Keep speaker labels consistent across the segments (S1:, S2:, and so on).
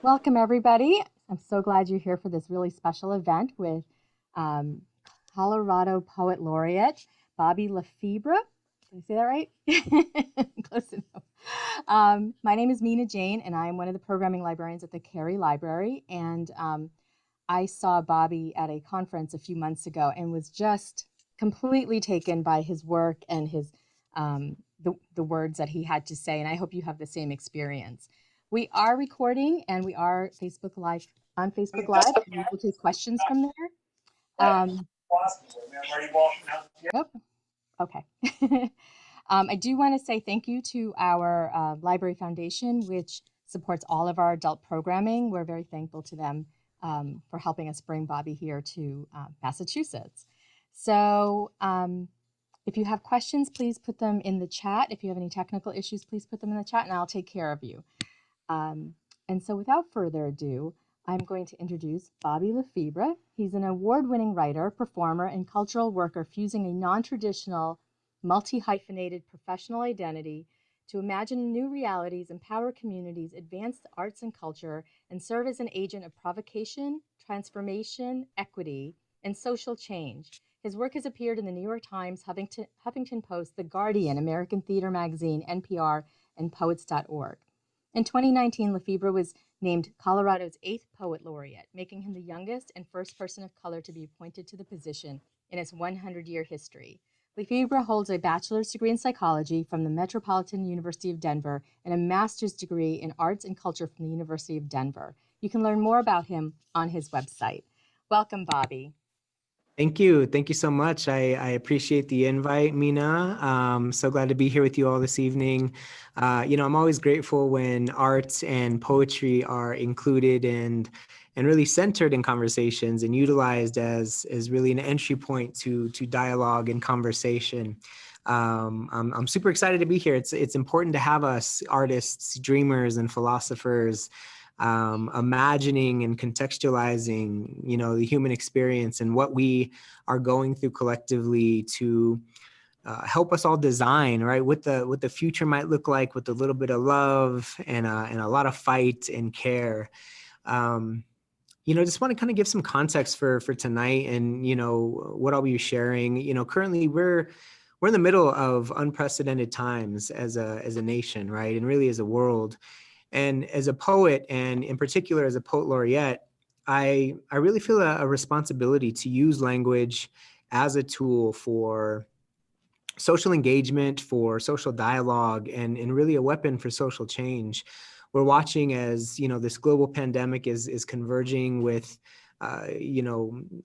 S1: Welcome, everybody. I'm so glad you're here for this really special event with um, Colorado Poet Laureate, Bobby LeFebre. Did I say that right? Close enough. My name is Mina Jane, and I am one of the programming librarians at the Cary Library. And I saw Bobby at a conference a few months ago and was just completely taken by his work and the words that he had to say. And I hope you have the same experience. We are recording and we are Facebook Live on Facebook Live. We will take questions from there. Um, oh, okay. I do want to say thank you to our Library Foundation, which supports all of our adult programming. We're very thankful to them for helping us bring Bobby here to Massachusetts. So if you have questions, please put them in the chat. If you have any technical issues, please put them in the chat and I'll take care of you. And so without further ado, I'm going to introduce Bobby LeFebre. He's an award-winning writer, performer, and cultural worker fusing a non-traditional, multi-hyphenated professional identity to imagine new realities, empower communities, advance the arts and culture, and serve as an agent of provocation, transformation, equity, and social change. His work has appeared in the New York Times, Huffington Post, The Guardian, American Theater Magazine, NPR, and Poets.org. In 2019, LeFebre was named Colorado's 8th Poet Laureate, making him the youngest and first person of color to be appointed to the position in its 100-year history. LeFebre holds a bachelor's degree in psychology from the Metropolitan University of Denver and a master's degree in arts and culture from the University of Denver. You can learn more about him on his website. Welcome, Bobby.
S2: Thank you. Thank you so much. I appreciate the invite, Mina. So glad to be here with you all this evening. I'm always grateful when art and poetry are included and really centered in conversations and utilized as really an entry point to dialogue and conversation. I'm super excited to be here. It's important to have us artists, dreamers, and philosophers imagining and contextualizing, the human experience and what we are going through collectively to help us all design, right, what the future might look like with a little bit of love and a lot of fight and care. Just want to kind of give some context for tonight and, what I'll be sharing. Currently we're in the middle of unprecedented times as a nation, right, and really as a world. And as a poet, and in particular as a poet laureate, I really feel a responsibility to use language as a tool for social engagement, for social dialogue, and really a weapon for social change. We're watching as, this global pandemic is converging with, a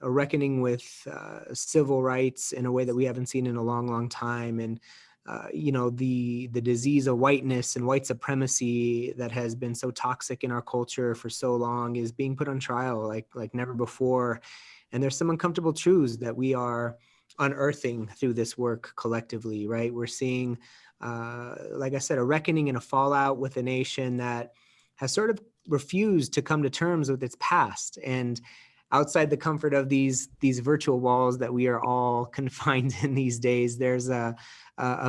S2: reckoning with civil rights in a way that we haven't seen in a long, long time. And the disease of whiteness and white supremacy that has been so toxic in our culture for so long is being put on trial like never before. And there's some uncomfortable truths that we are unearthing through this work collectively, right? We're seeing, like I said, a reckoning and a fallout with a nation that has sort of refused to come to terms with its past. And outside the comfort of these virtual walls that we are all confined in these days, there's a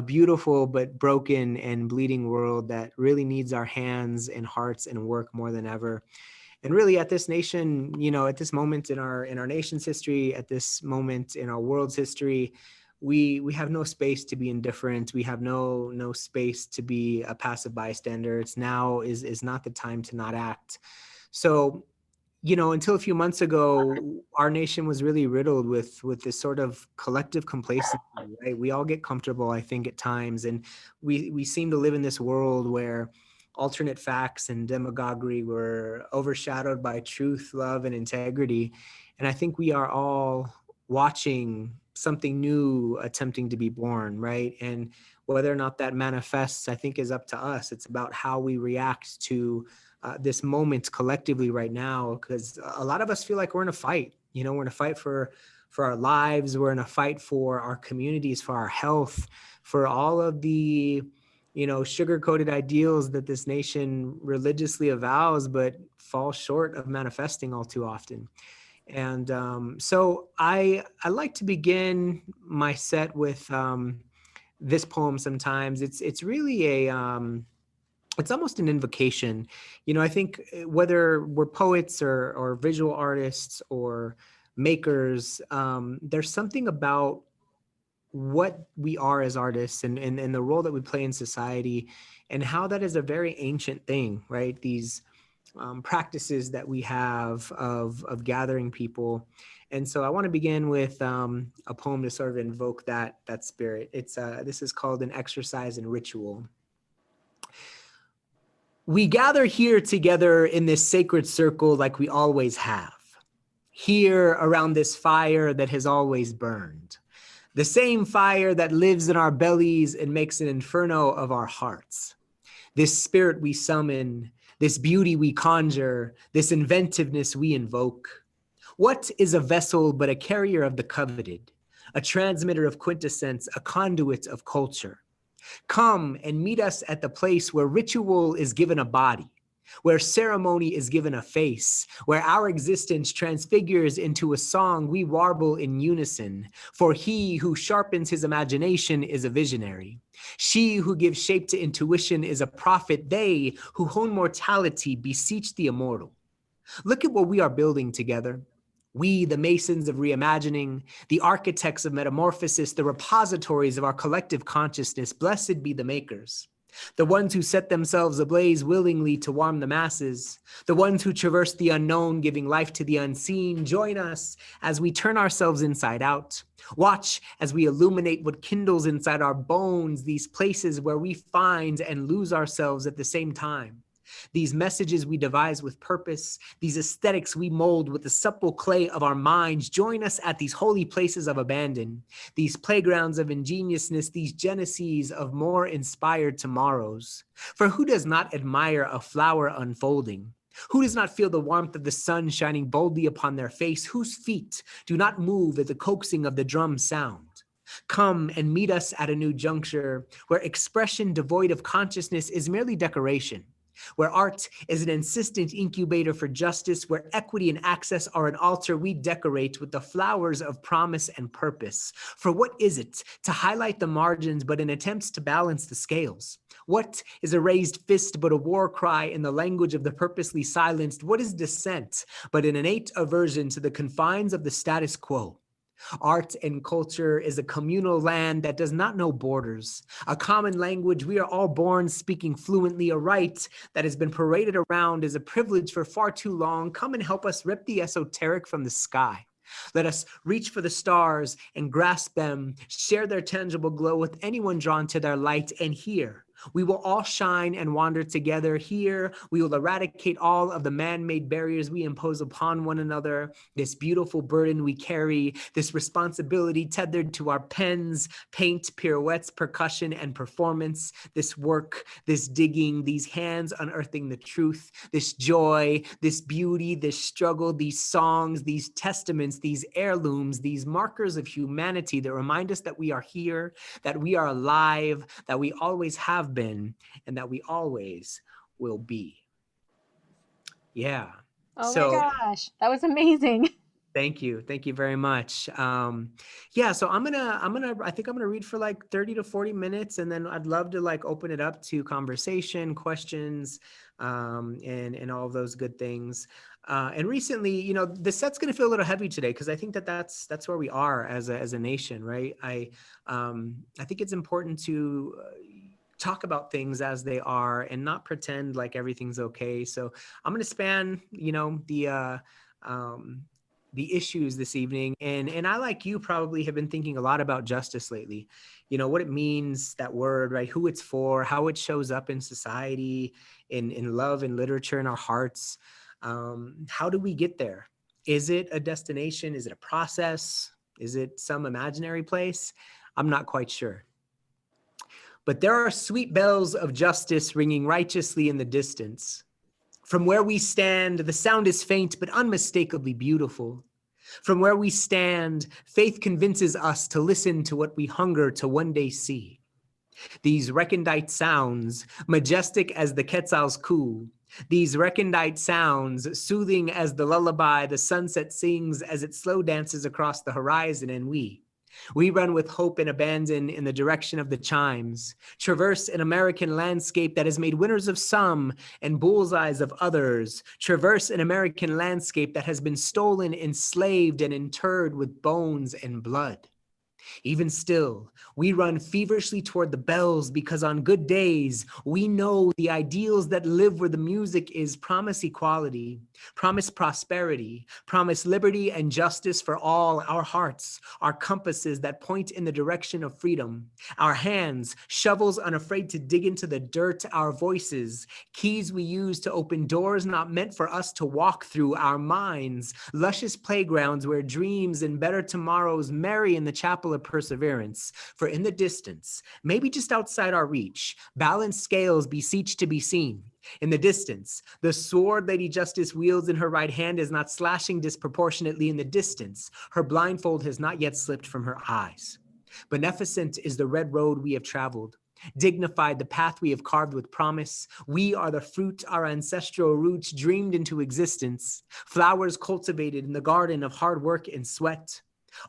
S2: beautiful but broken and bleeding world that really needs our hands and hearts and work more than ever. And really at this nation, at this moment in our nation's history, at this moment in our world's history, we have no space to be indifferent. We have no space to be a passive bystander. It's now is not the time to not act. So, until a few months ago, our nation was really riddled with this sort of collective complacency, right? We all get comfortable, I think, at times. And we seem to live in this world where alternate facts and demagoguery were overshadowed by truth, love, and integrity. And I think we are all watching something new attempting to be born, right? And whether or not that manifests, I think, is up to us. It's about how we react to this moment collectively right now, because a lot of us feel like we're in a fight. We're in a fight for our lives. We're in a fight for our communities, for our health, for all of the, sugar-coated ideals that this nation religiously avows, but falls short of manifesting all too often. And so I like to begin my set with this poem sometimes. It's really it's almost an invocation. I think whether we're poets or visual artists or makers, there's something about what we are as artists and the role that we play in society and how that is a very ancient thing, right? These practices that we have of gathering people. And so I want to begin with a poem to sort of invoke that spirit. This is called An Exercise in Ritual. We gather here together in this sacred circle like we always have, here around this fire that has always burned, the same fire that lives in our bellies and makes an inferno of our hearts. This spirit we summon, this beauty we conjure, this inventiveness we invoke. What is a vessel but a carrier of the coveted, a transmitter of quintessence, a conduit of culture? Come and meet us at the place where ritual is given a body, where ceremony is given a face, where our existence transfigures into a song we warble in unison. For he who sharpens his imagination is a visionary. She who gives shape to intuition is a prophet. They who hone mortality beseech the immortal. Look at what we are building together. We, the masons of reimagining, the architects of metamorphosis, the repositories of our collective consciousness, blessed be the makers. The ones who set themselves ablaze willingly to warm the masses, the ones who traverse the unknown, giving life to the unseen. Join us as we turn ourselves inside out. Watch as we illuminate what kindles inside our bones, these places where we find and lose ourselves at the same time. These messages we devise with purpose, these aesthetics we mold with the supple clay of our minds. Join us at these holy places of abandon, these playgrounds of ingeniousness, these geneses of more inspired tomorrows. For who does not admire a flower unfolding? Who does not feel the warmth of the sun shining boldly upon their face? Whose feet do not move at the coaxing of the drum sound? Come and meet us at a new juncture where expression devoid of consciousness is merely decoration, where art is an insistent incubator for justice, where equity and access are an altar we decorate with the flowers of promise and purpose. For what is it to highlight the margins but in attempts to balance the scales? What is a raised fist but a war cry in the language of the purposely silenced? What is dissent but an innate aversion to the confines of the status quo? Art and culture is a communal land that does not know borders, a common language we are all born speaking fluently, a right that has been paraded around as a privilege for far too long. Come and help us rip the esoteric from the sky. Let us reach for the stars and grasp them, share their tangible glow with anyone drawn to their light, and here we will all shine and wander together. Here we will eradicate all of the man-made barriers we impose upon one another, this beautiful burden we carry, this responsibility tethered to our pens, paint, pirouettes, percussion, and performance, this work, this digging, these hands unearthing the truth, this joy, this beauty, this struggle, these songs, these testaments, these heirlooms, these markers of humanity that remind us that we are here, that we are alive, that we always have been, and that we always will be. Yeah.
S1: Oh my gosh, that was amazing.
S2: Thank you very much. Yeah, so I think I'm gonna read for like 30 to 40 minutes, and then I'd love to like open it up to conversation, questions, and all of those good things. And recently, the set's gonna feel a little heavy today because I think that's where we are as a nation, right? I think it's important to talk about things as they are and not pretend like everything's okay. So I'm going to span, the issues this evening. And I, like you, probably have been thinking a lot about justice lately, what it means, that word, right? Who it's for, how it shows up in society, in love and literature, in our hearts. How do we get there? Is it a destination? Is it a process? Is it some imaginary place? I'm not quite sure. But there are sweet bells of justice ringing righteously in the distance. From where we stand, the sound is faint but unmistakably beautiful. From where we stand, faith convinces us to listen to what we hunger to one day see. These recondite sounds, majestic as the quetzal's coo, these recondite sounds, soothing as the lullaby the sunset sings as it slow dances across the horizon, and we, We run with hope and abandon in the direction of the chimes, traverse an American landscape that has made winners of some and bullseyes of others, traverse an American landscape that has been stolen, enslaved, and interred with bones and blood. Even still, we run feverishly toward the bells because on good days, we know the ideals that live where the music is promise equality, promise prosperity, promise liberty and justice for all. Our hearts are compasses that point in the direction of freedom. Our hands, shovels unafraid to dig into the dirt. Our voices, keys we use to open doors not meant for us to walk through. Our minds, luscious playgrounds where dreams and better tomorrows marry in the chapel of perseverance. For in the distance, maybe just outside our reach, balanced scales beseech to be seen. In the distance, the sword Lady Justice wields in her right hand is not slashing disproportionately. In the distance, her blindfold has not yet slipped from her eyes. Beneficent is the red road we have traveled, dignified the path we have carved with promise. We are the fruit our ancestral roots dreamed into existence, flowers cultivated in the garden of hard work and sweat.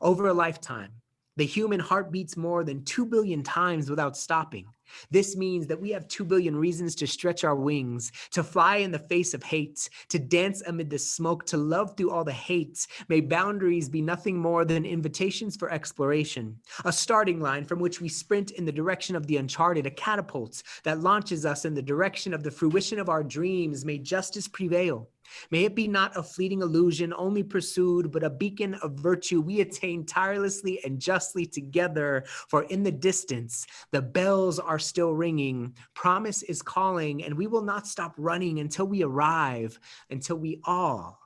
S2: Over a lifetime, the human heart beats more than 2 billion times without stopping. This means that we have 2 billion reasons to stretch our wings, to fly in the face of hate, to dance amid the smoke, to love through all the hate. May boundaries be nothing more than invitations for exploration, a starting line from which we sprint in the direction of the uncharted, a catapult that launches us in the direction of the fruition of our dreams. May justice prevail. May it be not a fleeting illusion only pursued, but a beacon of virtue we attain tirelessly and justly together. For in the distance, the bells are still ringing, promise is calling, and we will not stop running until we arrive, until we all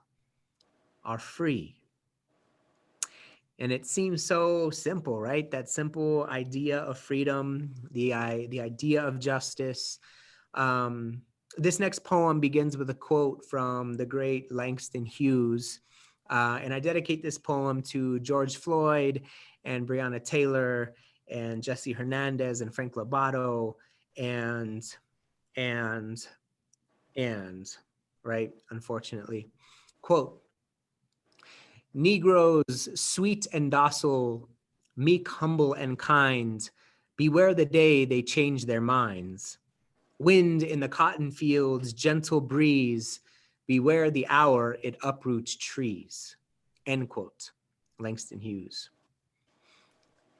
S2: are free. And it seems so simple, right? That simple idea of freedom, the idea of justice. This next poem begins with a quote from the great Langston Hughes. And I dedicate this poem to George Floyd and Breonna Taylor and Jesse Hernandez and Frank Lobato and, right, unfortunately. Quote, Negroes, sweet and docile, meek, humble, and kind, beware the day they change their minds. Wind in the cotton fields, gentle breeze, beware the hour it uproots trees. End quote, Langston Hughes.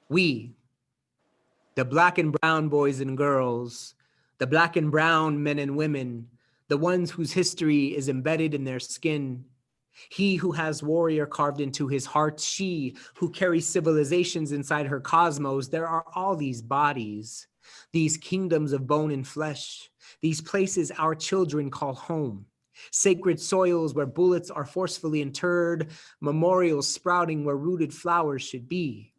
S2: We, the black and brown boys and girls, the black and brown men and women, the ones whose history is embedded in their skin, he who has warrior carved into his heart, she who carries civilizations inside her cosmos, there are all these bodies, these kingdoms of bone and flesh, these places our children call home, sacred soils where bullets are forcefully interred, memorials sprouting where rooted flowers should be.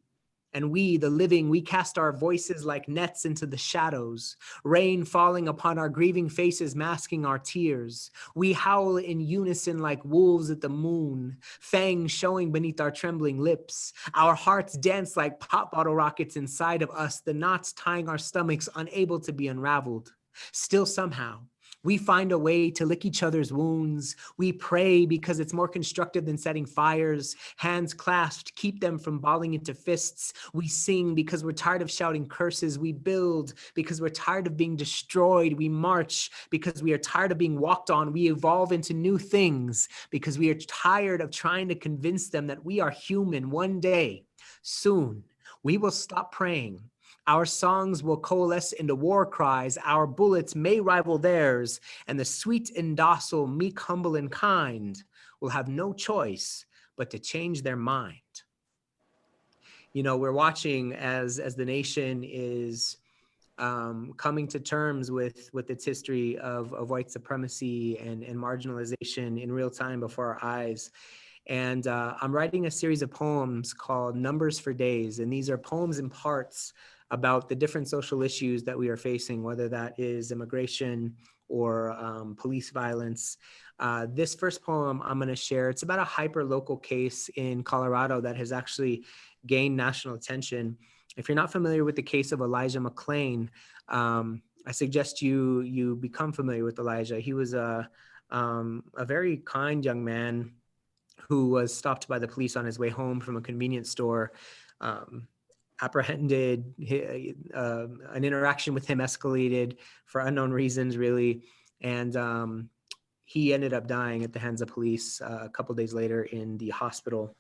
S2: And we, the living, we cast our voices like nets into the shadows, rain falling upon our grieving faces, masking our tears. We howl in unison like wolves at the moon, fangs showing beneath our trembling lips. Our hearts dance like pop bottle rockets inside of us, the knots tying our stomachs unable to be unraveled. Still somehow, we find a way to lick each other's wounds. We pray because it's more constructive than setting fires. Hands clasped, keep them from balling into fists. We sing because we're tired of shouting curses. We build because we're tired of being destroyed. We march because we are tired of being walked on. We evolve into new things because we are tired of trying to convince them that we are human. One day, soon, we will stop praying. Our songs will coalesce into war cries. Our bullets may rival theirs, and the sweet and docile, meek, humble, and kind will have no choice but to change their mind. You know, we're watching as the nation is coming to terms with its history of white supremacy and marginalization in real time before our eyes. And I'm writing a series of poems called Numbers for Days. And these are poems in parts about the different social issues that we are facing, whether that is immigration or police violence. This first poem I'm going to share, it's about a hyper-local case in Colorado that has actually gained national attention. If you're not familiar with the case of Elijah McClain, I suggest you become familiar with Elijah. He was a very kind young man who was stopped by the police on his way home from a convenience store. apprehended. An interaction with him escalated for unknown reasons, really. And he ended up dying at the hands of police a couple days later in the hospital.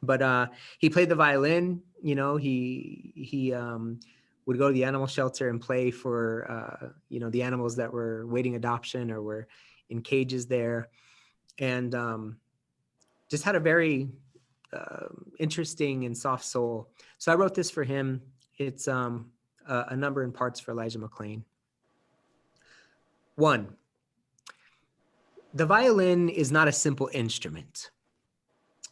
S2: But he played the violin. He would go to the animal shelter and play for the animals that were waiting adoption or were in cages there, and just had a very interesting and soft soul. So I wrote this for him. It's a number in parts for Elijah McClain. 1. The violin is not a simple instrument.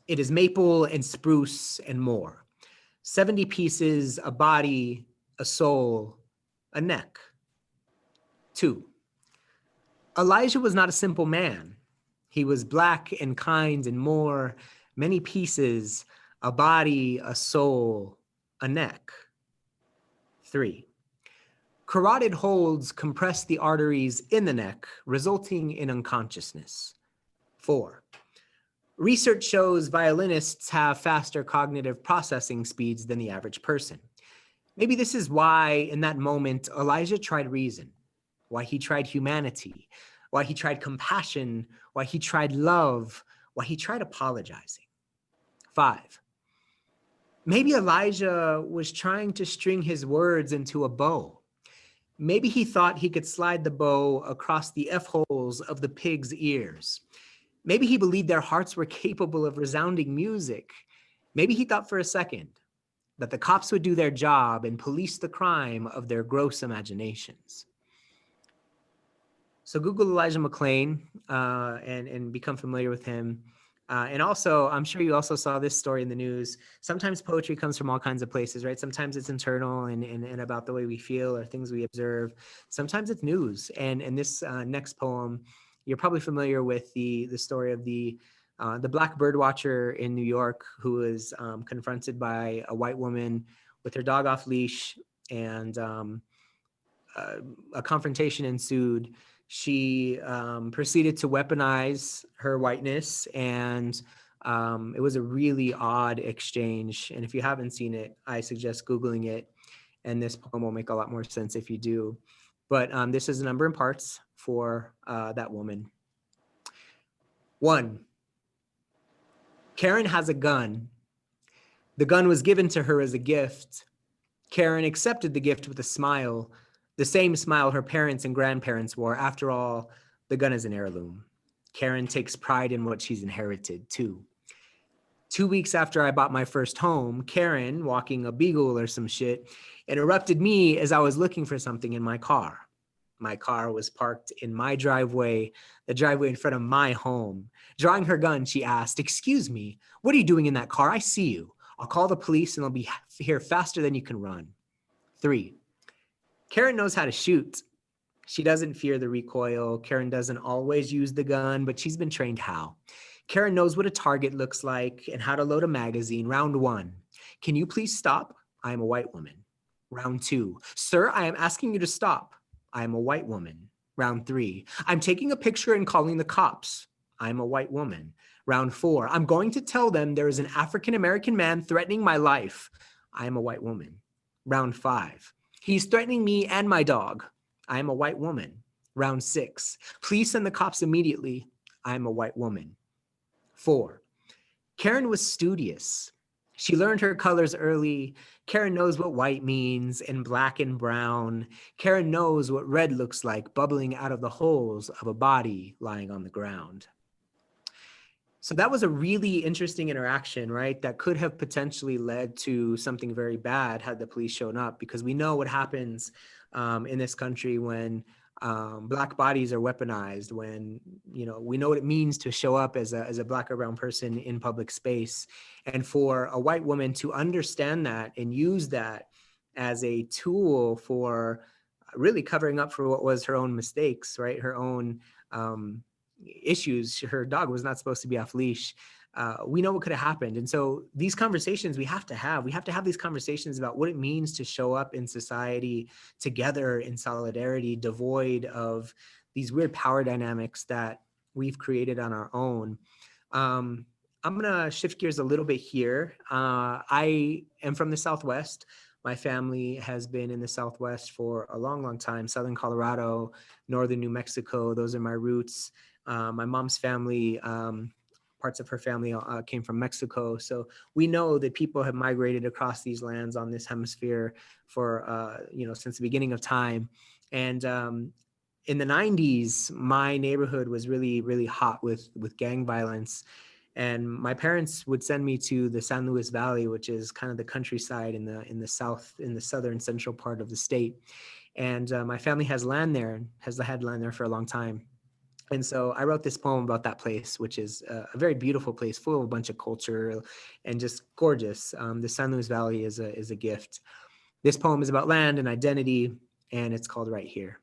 S2: It is maple and spruce and more. 70 pieces, a body, a soul, a neck. 2. Elijah was not a simple man. He was black and kind and more, many pieces, a body, a soul, a neck. 3. Carotid holds compress the arteries in the neck, resulting in unconsciousness. 4. Research shows violinists have faster cognitive processing speeds than the average person. Maybe this is why, in that moment, Elijah tried reason, why he tried humanity, why he tried compassion, why he tried love, why he tried apologizing. 5. Maybe Elijah was trying to string his words into a bow. Maybe he thought he could slide the bow across the F-holes of the pigs' ears. Maybe he believed their hearts were capable of resounding music. Maybe he thought for a second that the cops would do their job and police the crime of their gross imaginations. So Google Elijah McClain and become familiar with him. And also, I'm sure you also saw this story in the news. Sometimes poetry comes from all kinds of places, right? Sometimes it's internal and about the way we feel or things we observe. Sometimes it's news. And this next poem, you're probably familiar with the story of the black bird watcher in New York who was confronted by a white woman with her dog off leash, and a confrontation ensued. She proceeded to weaponize her whiteness, and it was a really odd exchange. And if you haven't seen it, I suggest Googling it, and this poem will make a lot more sense if you do. But this is a number in parts for that woman. 1. Karen has a gun. The gun was given to her as a gift. Karen accepted the gift with a smile, the same smile her parents and grandparents wore. After all, the gun is an heirloom. Karen takes pride in what she's inherited, too. 2 weeks after I bought my first home, Karen, walking a beagle or some shit, interrupted me as I was looking for something in my car. My car was parked in my driveway, the driveway in front of my home. Drawing her gun, she asked, "Excuse me, what are you doing in that car? I see you. I'll call the police and they'll be here faster than you can run." 3. Karen knows how to shoot. She doesn't fear the recoil. Karen doesn't always use the gun, but she's been trained how. Karen knows what a target looks like and how to load a magazine. Round 1. "Can you please stop? I am a white woman." Round 2. "Sir, I am asking you to stop. I am a white woman." Round 3. "I'm taking a picture and calling the cops. I am a white woman." Round 4. "I'm going to tell them there is an African-American man threatening my life. I am a white woman." Round 5. "He's threatening me and my dog. I am a white woman." Round 6. "Please send the cops immediately. I am a white woman." 4. Karen was studious. She learned her colors early. Karen knows what white means and black and brown. Karen knows what red looks like bubbling out of the holes of a body lying on the ground. So that was a really interesting interaction, right? That could have potentially led to something very bad had the police shown up, because we know what happens in this country when Black bodies are weaponized, when, we know what it means to show up as a Black or brown person in public space. And for a white woman to understand that and use that as a tool for really covering up for what was her own mistakes, right? Her own issues. Her dog was not supposed to be off leash. We know what could have happened. And so these conversations we have to have these conversations about what it means to show up in society together in solidarity, devoid of these weird power dynamics that we've created on our own. I'm gonna shift gears a little bit here. I am from the Southwest. My family has been in the Southwest for a long, long time. Southern Colorado, northern New Mexico. Those are my roots. My mom's family, parts of her family came from Mexico. So we know that people have migrated across these lands on this hemisphere for, since the beginning of time. And in the 90s, my neighborhood was really, really hot with gang violence. And my parents would send me to the San Luis Valley, which is kind of the countryside in the south, in the southern central part of the state. And my family has land there, has had land there for a long time. And so I wrote this poem about that place, which is a very beautiful place, full of a bunch of culture and just gorgeous. The San Luis Valley is a gift. This poem is about land and identity, and it's called Right Here.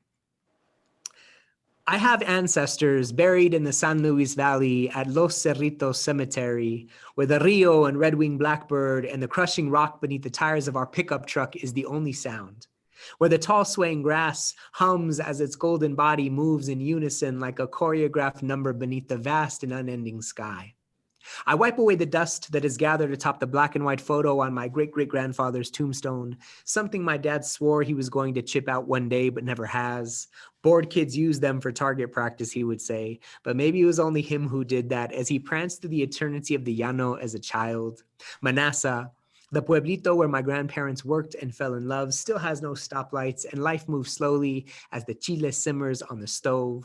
S2: I have ancestors buried in the San Luis Valley at Los Cerritos Cemetery, where the Rio and red-winged blackbird and the crushing rock beneath the tires of our pickup truck is the only sound, where the tall swaying grass hums as its golden body moves in unison like a choreographed number beneath the vast and unending sky. I wipe away the dust that is gathered atop the black and white photo on my great-great-grandfather's tombstone, something my dad swore he was going to chip out one day but never has. Bored kids use them for target practice, he would say, but maybe it was only him who did that as he pranced through the eternity of the llano as a child. Manasa, the pueblito where my grandparents worked and fell in love, still has no stoplights, and life moves slowly as the chile simmers on the stove.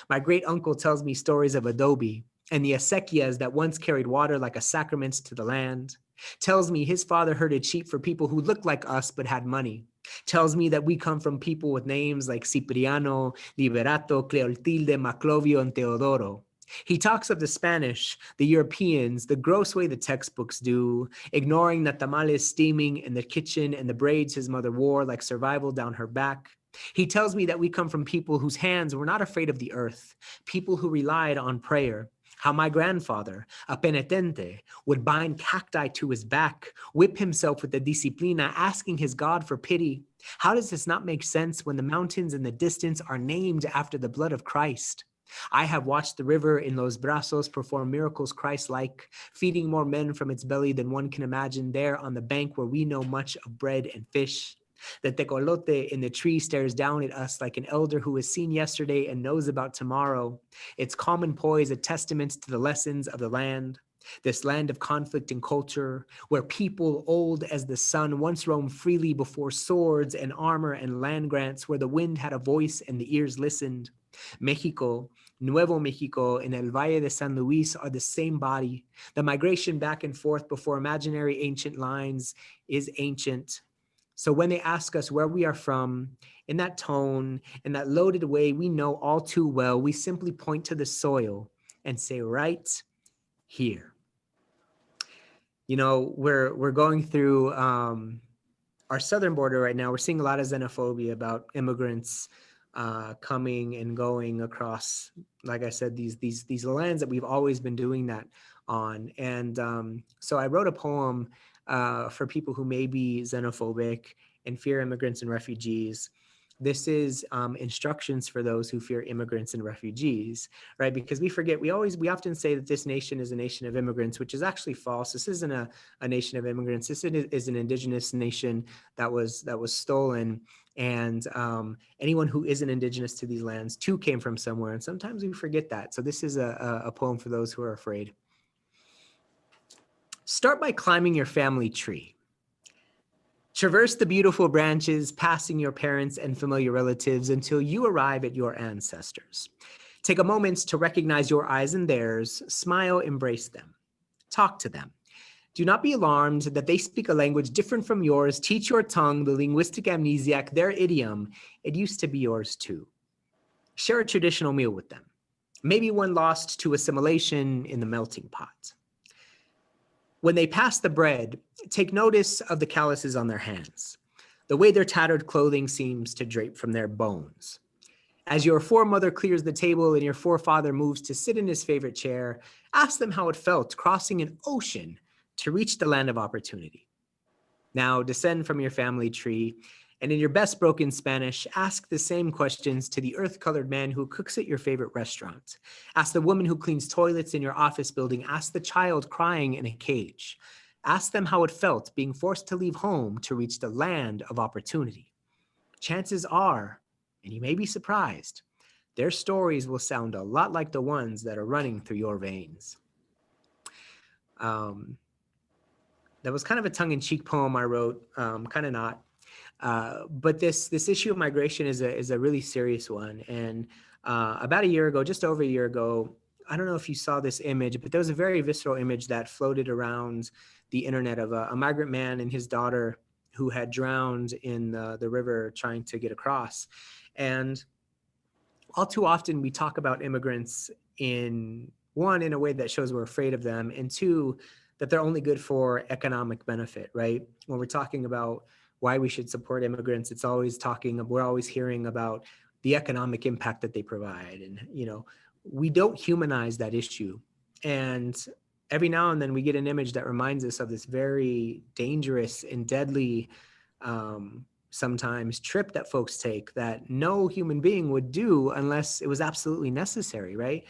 S2: My great uncle tells me stories of adobe and the acequias that once carried water like a sacrament to the land. Tells me his father herded sheep for people who looked like us but had money. Tells me that we come from people with names like Cipriano, Liberato, Cleotilde, Maclovio, and Teodoro. He talks of the Spanish, the Europeans, the gross way the textbooks do, ignoring the tamales steaming in the kitchen and the braids his mother wore like survival down her back. He tells me that we come from people whose hands were not afraid of the earth, people who relied on prayer. How my grandfather, a penitente, would bind cacti to his back, whip himself with the disciplina, asking his God for pity. How does this not make sense when the mountains in the distance are named after the blood of Christ? I have watched the river in Los Brazos perform miracles Christ-like, feeding more men from its belly than one can imagine there on the bank where we know much of bread and fish. The tecolote in the tree stares down at us like an elder who was seen yesterday and knows about tomorrow. Its common poise a testament to the lessons of the land. This land of conflict and culture, where people old as the sun once roamed freely before swords and armor and land grants, where the wind had a voice and the ears listened. Mexico, Nuevo Mexico, and El Valle de San Luis are the same body. The migration back and forth before imaginary ancient lines is ancient. So when they ask us where we are from, in that tone, in that loaded way we know all too well, we simply point to the soil and say, right here. You know, we're going through our southern border right now. We're seeing a lot of xenophobia about immigrants coming and going across, like I said, these lands that we've always been doing that on. And so I wrote a poem for people who may be xenophobic and fear immigrants and refugees. This is instructions for those who fear immigrants and refugees, right? Because we forget, we often say that this nation is a nation of immigrants, which is actually false. This isn't a nation of immigrants. This is an indigenous nation that was stolen. And anyone who isn't indigenous to these lands too came from somewhere. And sometimes we forget that. So this is a poem for those who are afraid. Start by climbing your family tree. Traverse the beautiful branches, passing your parents and familiar relatives until you arrive at your ancestors. Take a moment to recognize your eyes and theirs, smile, embrace them. Talk to them. Do not be alarmed that they speak a language different from yours. Teach your tongue, the linguistic amnesiac, their idiom. It used to be yours too. Share a traditional meal with them, maybe one lost to assimilation in the melting pot. When they pass the bread, take notice of the calluses on their hands, the way their tattered clothing seems to drape from their bones. As your foremother clears the table and your forefather moves to sit in his favorite chair, ask them how it felt crossing an ocean to reach the land of opportunity. Now descend from your family tree And in your best broken Spanish, ask the same questions to the earth-colored man who cooks at your favorite restaurant. Ask the woman who cleans toilets in your office building. Ask the child crying in a cage. Ask them how it felt being forced to leave home to reach the land of opportunity. Chances are, and you may be surprised, their stories will sound a lot like the ones that are running through your veins. That was kind of a tongue-in-cheek poem I wrote, kind of not. But this issue of migration is a really serious one. And about a year ago, just over a year ago, I don't know if you saw this image, but there was a very visceral image that floated around the internet of a migrant man and his daughter who had drowned in the river trying to get across. And all too often we talk about immigrants in a way that shows we're afraid of them, and two, that they're only good for economic benefit, right? When we're talking about why we should support immigrants, we're always hearing about the economic impact that they provide. And, we don't humanize that issue. And every now and then we get an image that reminds us of this very dangerous and deadly, sometimes trip that folks take that no human being would do unless it was absolutely necessary, right?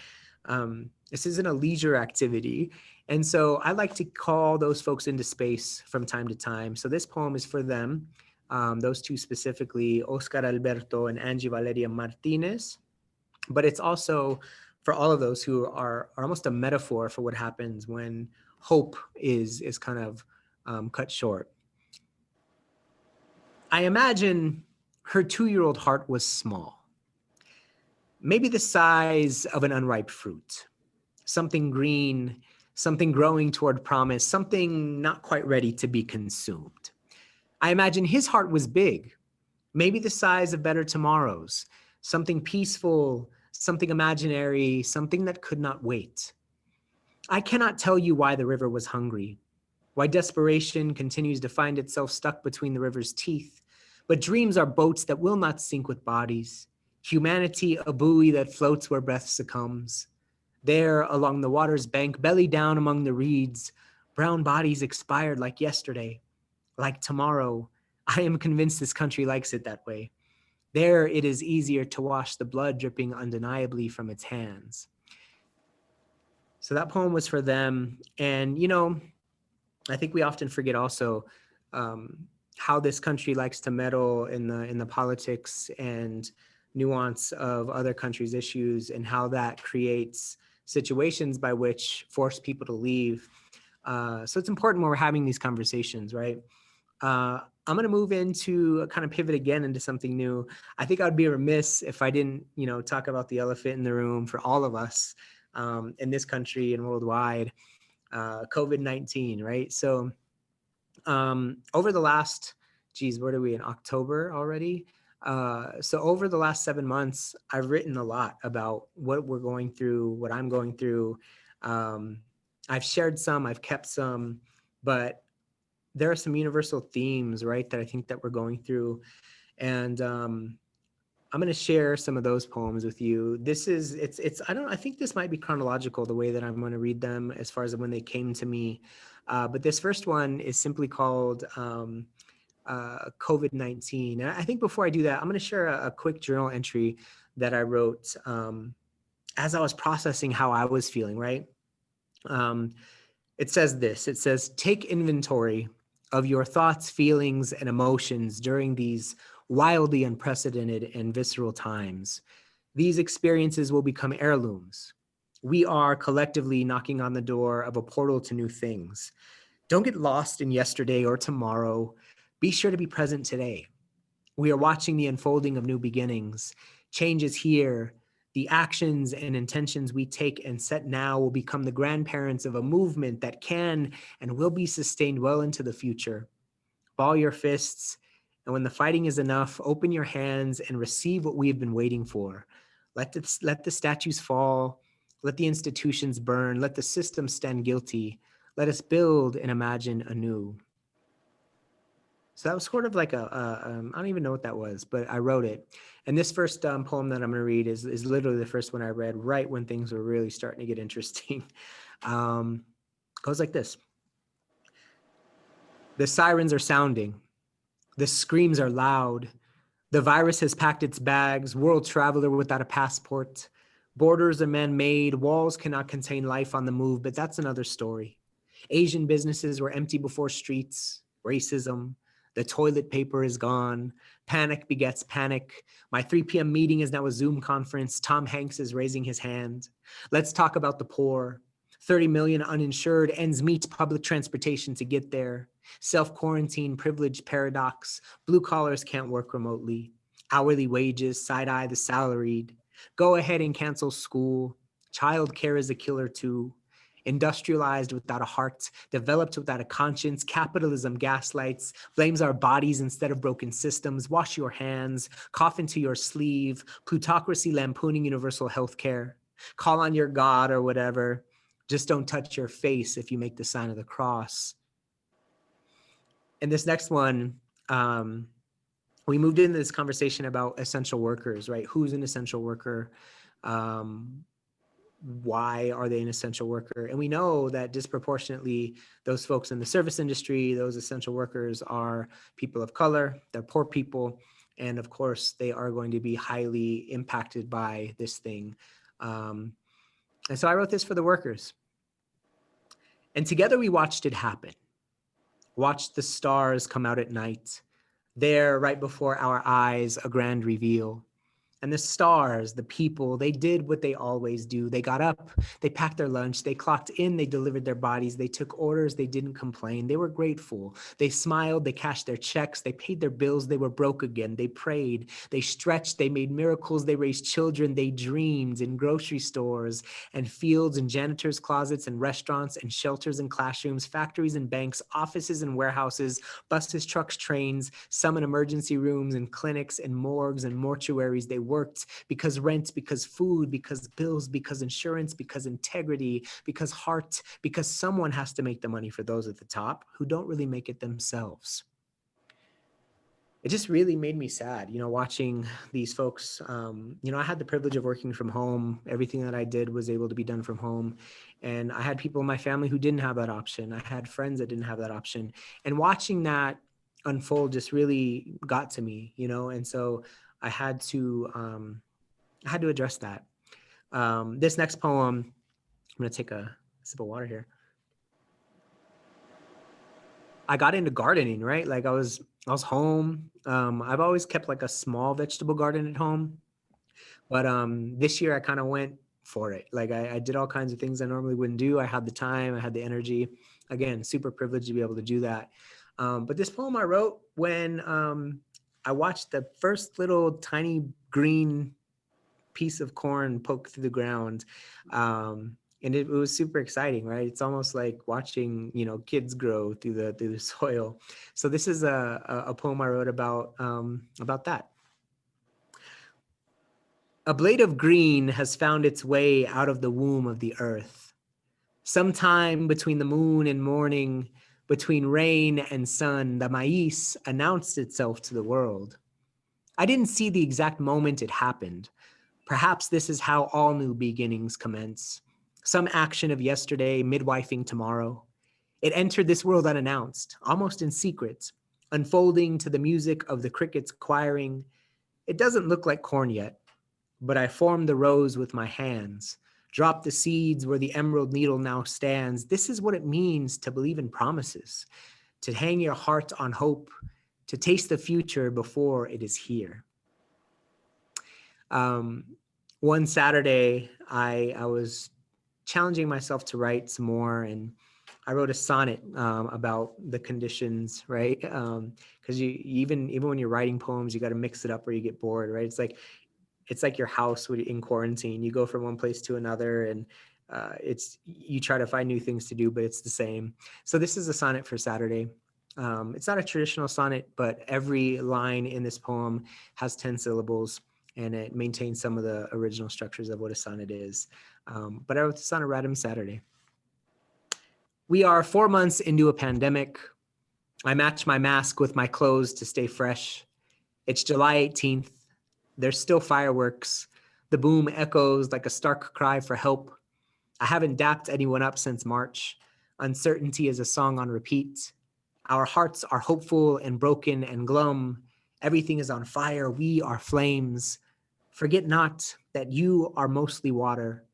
S2: This isn't a leisure activity. And so I like to call those folks into space from time to time. So this poem is for them, those two specifically, Oscar Alberto and Angie Valeria Martinez. But it's also for all of those who are almost a metaphor for what happens when hope is kind of cut short. I imagine her 2-year-old heart was small, maybe the size of an unripe fruit, something green, something growing toward promise, something not quite ready to be consumed. I imagine his heart was big, maybe the size of better tomorrows, something peaceful, something imaginary, something that could not wait. I cannot tell you why the river was hungry, why desperation continues to find itself stuck between the river's teeth. But dreams are boats that will not sink with bodies. Humanity, a buoy that floats where breath succumbs. There, along the water's bank, belly down among the reeds, brown bodies expired like yesterday, like tomorrow. I am convinced this country likes it that way. There, it is easier to wash the blood dripping undeniably from its hands. So that poem was for them. And, I think we often forget also how this country likes to meddle in the politics and nuance of other countries' issues, and how that creates situations by which force people to leave. So it's important when we're having these conversations, right? I'm going to move into kind of pivot again into something new. I think I'd be remiss if I didn't, talk about the elephant in the room for all of us in this country and worldwide. COVID-19, right? So over the last, what are we in October already? So over the last 7 months, I've written a lot about what we're going through, what I'm going through. I've shared some, I've kept some, but there are some universal themes, right, that I think that we're going through. And I'm going to share some of those poems with you. I think this might be chronological, the way that I'm going to read them as far as when they came to me. But this first one is simply called COVID-19. And I think before I do that, I'm going to share a quick journal entry that I wrote as I was processing how I was feeling, right? It says this, it says, take inventory of your thoughts, feelings, and emotions during these wildly unprecedented and visceral times. These experiences will become heirlooms. We are collectively knocking on the door of a portal to new things. Don't get lost in yesterday or tomorrow. Be sure to be present today. We are watching the unfolding of new beginnings. Change is here. The actions and intentions we take and set now will become the grandparents of a movement that can and will be sustained well into the future. Ball your fists, and when the fighting is enough, open your hands and receive what we have been waiting for. Let the statues fall, let the institutions burn, let the system stand guilty. Let us build and imagine anew. So that was sort of like I don't even know what that was, but I wrote it. And this first poem that I'm going to read is literally the first one I read right when things were really starting to get interesting. Goes like this. The sirens are sounding. The screams are loud. The virus has packed its bags, world traveler without a passport. Borders are man-made, walls cannot contain life on the move, but that's another story. Asian businesses were empty before streets, racism, the toilet paper is gone, panic begets panic. My 3 p.m. meeting is now a Zoom conference. Tom Hanks is raising his hand. Let's talk about the poor. 30 million uninsured, ends meet public transportation to get there. Self-quarantine, privilege paradox. Blue collars can't work remotely. Hourly wages, side-eye the salaried. Go ahead and cancel school. Childcare is a killer too. Industrialized without a heart, developed without a conscience, capitalism gaslights, blames our bodies instead of broken systems, wash your hands, cough into your sleeve, plutocracy lampooning universal healthcare, call on your God or whatever, just don't touch your face if you make the sign of the cross. And this next one, we moved into this conversation about essential workers, right? Who's an essential worker? Why are they an essential worker? And we know that disproportionately those folks in the service industry, those essential workers are people of color, they're poor people, and of course they are going to be highly impacted by this thing. And so I wrote this for the workers. And together we watched it happen. Watched the stars come out at night. There, right before our eyes, a grand reveal. And the stars, the people, they did what they always do. They got up, they packed their lunch, they clocked in, they delivered their bodies, they took orders, they didn't complain, they were grateful. They smiled, they cashed their checks, they paid their bills, they were broke again, they prayed, they stretched, they made miracles, they raised children, they dreamed in grocery stores and fields and janitors' closets and restaurants and shelters and classrooms, factories and banks, offices and warehouses, buses, trucks, trains, some in emergency rooms and clinics and morgues and mortuaries. They worked because rent, because food, because bills, because insurance, because integrity, because heart, because someone has to make the money for those at the top who don't really make it themselves. It just really made me sad, watching these folks. I had the privilege of working from home. Everything that I did was able to be done from home. And I had people in my family who didn't have that option. I had friends that didn't have that option. And watching that unfold just really got to me, and so I had to address that. This next poem, I'm going to take a sip of water here. I got into gardening, right? Like I was home. I've always kept like a small vegetable garden at home, but this year I kind of went for it. Like I did all kinds of things I normally wouldn't do. I had the time, I had the energy. Again, super privileged to be able to do that. But this poem I wrote when I watched the first little tiny green piece of corn poke through the ground. And it was super exciting, right? It's almost like watching, kids grow through the soil. So this is a poem I wrote about that. A blade of green has found its way out of the womb of the earth. Sometime between the moon and morning, between rain and sun, the maíz announced itself to the world. I didn't see the exact moment it happened. Perhaps this is how all new beginnings commence. Some action of yesterday, midwifing tomorrow. It entered this world unannounced, almost in secret, unfolding to the music of the crickets choiring. It doesn't look like corn yet, but I formed the rose with my hands, dropped the seeds where the emerald needle now stands. This is what it means to believe in promises, to hang your heart on hope, to taste the future before it is here. One Saturday, I was challenging myself to write some more, and I wrote a sonnet about the conditions, right? Because you even when you're writing poems, you got to mix it up or you get bored, right? It's like your house in quarantine. You go from one place to another, and you try to find new things to do, but it's the same. So this is a sonnet for Saturday. It's not a traditional sonnet, but every line in this poem has 10 syllables. And it maintains some of the original structures of what a sonnet is. But I wrote this on a random Saturday. We are 4 months into a pandemic. I match my mask with my clothes to stay fresh. It's July 18th. There's still fireworks. The boom echoes like a stark cry for help. I haven't dapped anyone up since March. Uncertainty is a song on repeat. Our hearts are hopeful and broken and glum. Everything is on fire. We are flames. Forget not that you are mostly water,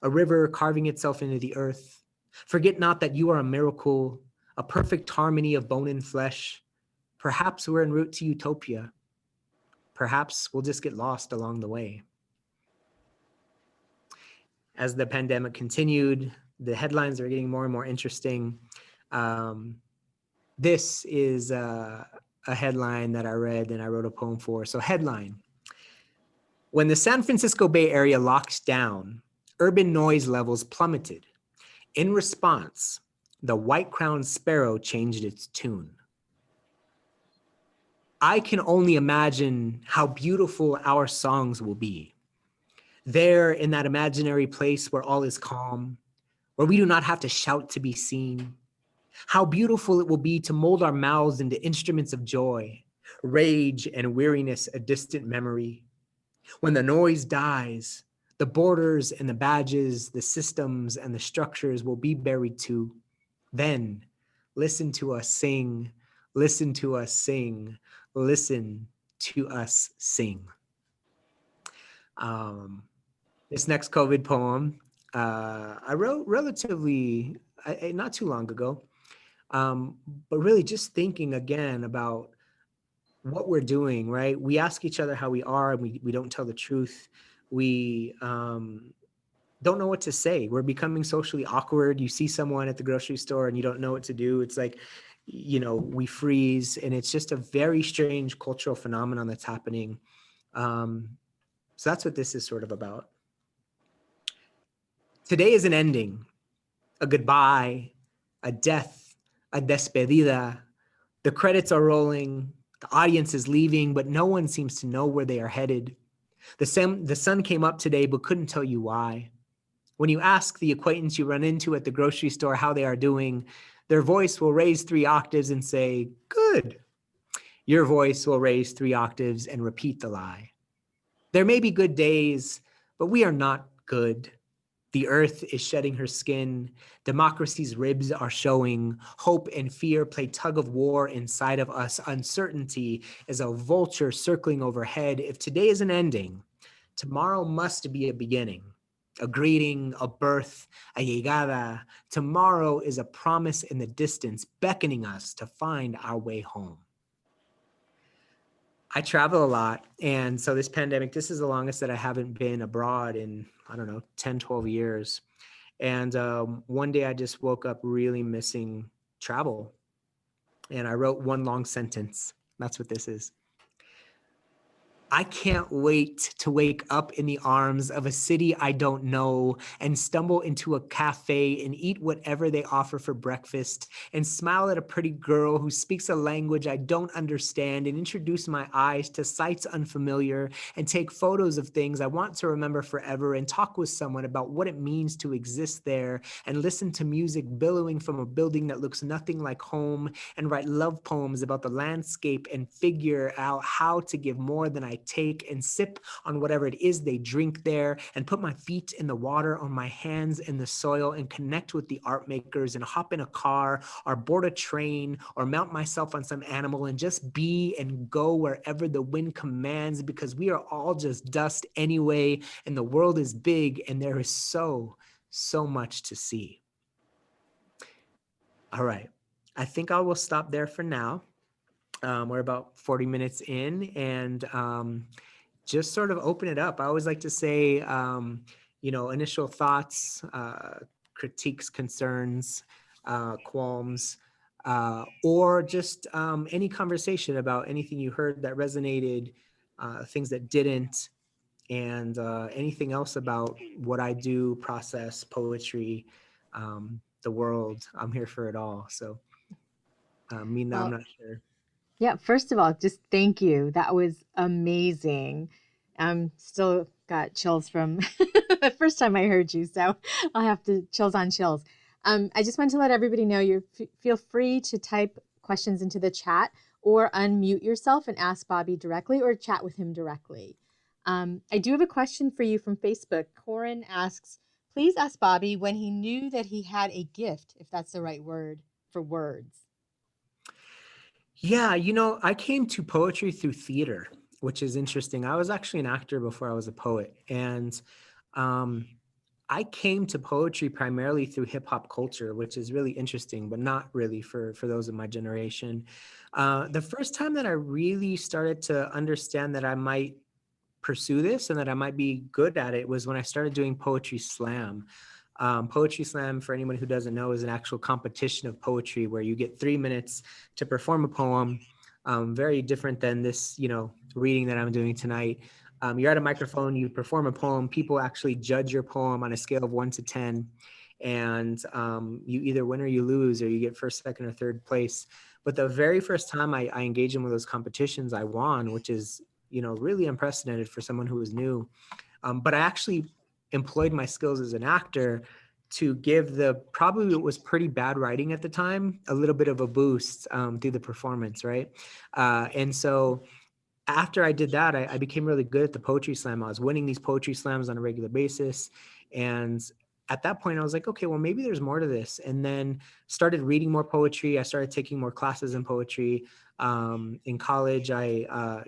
S2: a river carving itself into the earth. Forget not that you are a miracle, a perfect harmony of bone and flesh. Perhaps we're en route to utopia. Perhaps we'll just get lost along the way. As the pandemic continued, the headlines are getting more and more interesting. This is a headline that I read and I wrote a poem for. So headline: when the San Francisco Bay Area locked down, urban noise levels plummeted. In response, the white-crowned sparrow changed its tune. I can only imagine how beautiful our songs will be. There in that imaginary place where all is calm, where we do not have to shout to be seen. How beautiful it will be to mold our mouths into instruments of joy, rage and weariness a distant memory. When the noise dies, the borders and the badges, the systems and the structures will be buried too. Then listen to us sing, listen to us sing, listen to us sing. This next COVID poem, I wrote relatively, not too long ago, but really just thinking again about what we're doing, right? We ask each other how we are, and we don't tell the truth. We don't know what to say. We're becoming socially awkward. You see someone at the grocery store and you don't know what to do. It's like, we freeze, and it's just a very strange cultural phenomenon that's happening. So that's what this is sort of about. Today is an ending, a goodbye, a death, a despedida. The credits are rolling, the audience is leaving, but no one seems to know where they are headed. The sun came up today, but couldn't tell you why. When you ask the acquaintance you run into at the grocery store how they are doing, their voice will raise 3 octaves and say, good. Your voice will raise 3 octaves and repeat the lie. There may be good days, but we are not good. The earth is shedding her skin. Democracy's ribs are showing. Hope and fear play tug of war inside of us. Uncertainty is a vulture circling overhead. If today is an ending, tomorrow must be a beginning. A greeting, a birth, a llegada. Tomorrow is a promise in the distance, beckoning us to find our way home. I travel a lot. And so this pandemic, this is the longest that I haven't been abroad in, 10, 12 years. And one day I just woke up really missing travel. And I wrote one long sentence. That's what this is. I can't wait to wake up in the arms of a city I don't know and stumble into a cafe and eat whatever they offer for breakfast and smile at a pretty girl who speaks a language I don't understand and introduce my eyes to sights unfamiliar and take photos of things I want to remember forever and talk with someone about what it means to exist there and listen to music billowing from a building that looks nothing like home and write love poems about the landscape and figure out how to give more than I take and sip on whatever it is they drink there and put my feet in the water or my hands in the soil and connect with the art makers and hop in a car or board a train or mount myself on some animal and just be and go wherever the wind commands, because we are all just dust anyway and the world is big and there is so much to see. All right. I think I will stop there for now. We're about 40 minutes in, and just sort of open it up. I always like to say, initial thoughts, critiques, concerns, qualms, or just any conversation about anything you heard that resonated, things that didn't, and anything else about what I do, process, poetry, the world. I'm here for it all. So, Mina, I'm not sure.
S1: Yeah, first of all, just thank you. That was amazing. Still got chills from the first time I heard you, so I'll have to chills on chills. I just want to let everybody know you feel free to type questions into the chat or unmute yourself and ask Bobby directly or chat with him directly. I do have a question for you from Facebook. Corin asks, please ask Bobby when he knew that he had a gift, if that's the right word, for words.
S2: Yeah, I came to poetry through theater, which is interesting. I was actually an actor before I was a poet. And um, I came to poetry primarily through hip hop culture, which is really interesting, but not really for those of my generation. The first time that I really started to understand that I might pursue this and that I might be good at it was when I started doing poetry slam. Poetry slam, for anyone who doesn't know, is an actual competition of poetry where you get 3 minutes to perform a poem. Very different than this, reading that I'm doing tonight. You're at a microphone, you perform a poem, people actually judge your poem on a scale of 1 to 10. And you either win or you lose, or you get first, second, or third place. But the very first time I engaged in one of those competitions, I won, which is really unprecedented for someone who was new. But I actually employed my skills as an actor to give probably it was pretty bad writing at the time, a little bit of a boost through the performance, right? And so after I did that, I became really good at the poetry slam. I was winning these poetry slams on a regular basis. And at that point, I was like, okay, well, maybe there's more to this. And then started reading more poetry. I started taking more classes in poetry. In college, I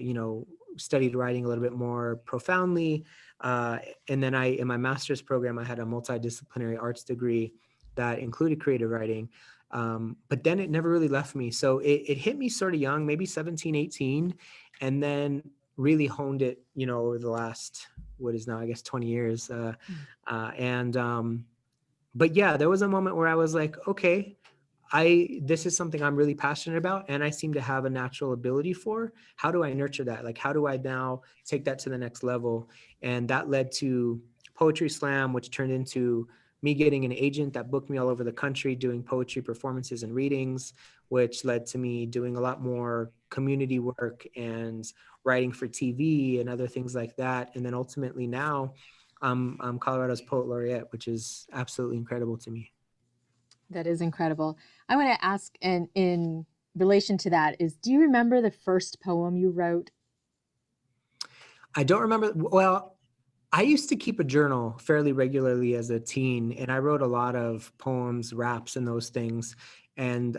S2: studied writing a little bit more profoundly. And then in my master's program, I had a multidisciplinary arts degree that included creative writing. But then it never really left me. So it hit me sort of young, maybe 17, 18, and then really honed it, over the last, what is now, I guess, 20 years. But yeah, there was a moment where I was like, okay, this is something I'm really passionate about and I seem to have a natural ability for. How do I nurture that? Like, how do I now take that to the next level? And that led to Poetry Slam, which turned into me getting an agent that booked me all over the country doing poetry performances and readings, which led to me doing a lot more community work and writing for TV and other things like that. And then ultimately now I'm Colorado's Poet Laureate, which is absolutely incredible to me.
S1: That is incredible. I want to ask, and in relation to that, do you remember the first poem you wrote?
S2: I don't remember. Well, I used to keep a journal fairly regularly as a teen, and I wrote a lot of poems, raps, and those things. And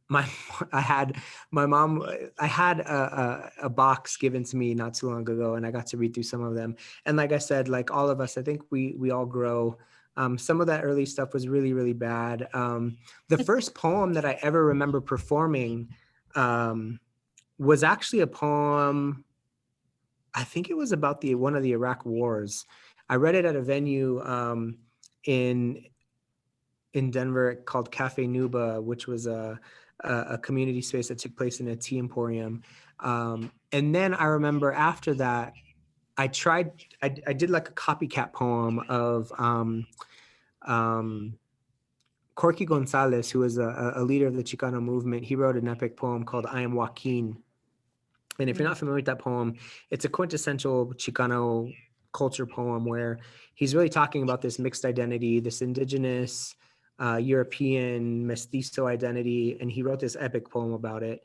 S2: my, I had my mom. I had a box given to me not too long ago, and I got to read through some of them. And like I said, like all of us, I think we all grow. Some of that early stuff was really, really bad. The first poem that I ever remember performing was actually a poem. I think it was about one of the Iraq wars. I read it at a venue in Denver called Cafe Nuba, which was a community space that took place in a tea emporium. And then I remember after that, I did like a copycat poem of Corky Gonzalez, who was a leader of the Chicano movement. He wrote an epic poem called I Am Joaquin. And if you're not familiar with that poem, it's a quintessential Chicano culture poem where he's really talking about this mixed identity, this indigenous, European, mestizo identity. And he wrote this epic poem about it,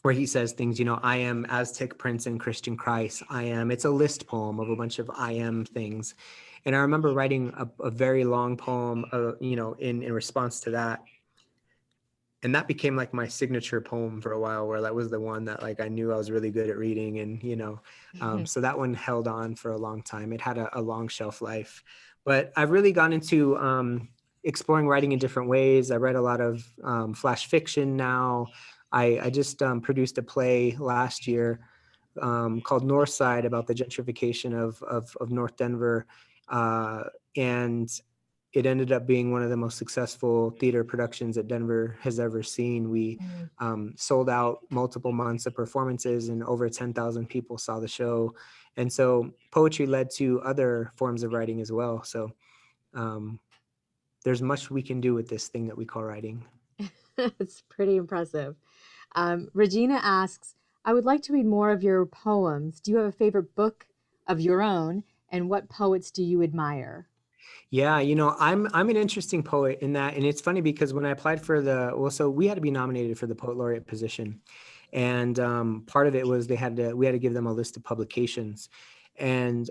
S2: where he says things, I am Aztec prince and Christian Christ. It's a list poem of a bunch of I am things. And I remember writing a very long poem, in response to that. And that became like my signature poem for a while, where that was the one that like I knew I was really good at reading. And so that one held on for a long time. It had a long shelf life. But I've really gone into exploring writing in different ways. I read a lot of flash fiction now. I just produced a play last year called Northside, about the gentrification of North Denver. And it ended up being one of the most successful theater productions that Denver has ever seen. We sold out multiple months of performances, and over 10,000 people saw the show. And so poetry led to other forms of writing as well. So there's much we can do with this thing that we call writing.
S1: It's pretty impressive. Regina asks, I would like to read more of your poems. Do you have a favorite book of your own? And what poets do you admire?
S2: Yeah, I'm an interesting poet in that, and it's funny because when I applied for so we had to be nominated for the Poet Laureate position, and part of it was we had to give them a list of publications, and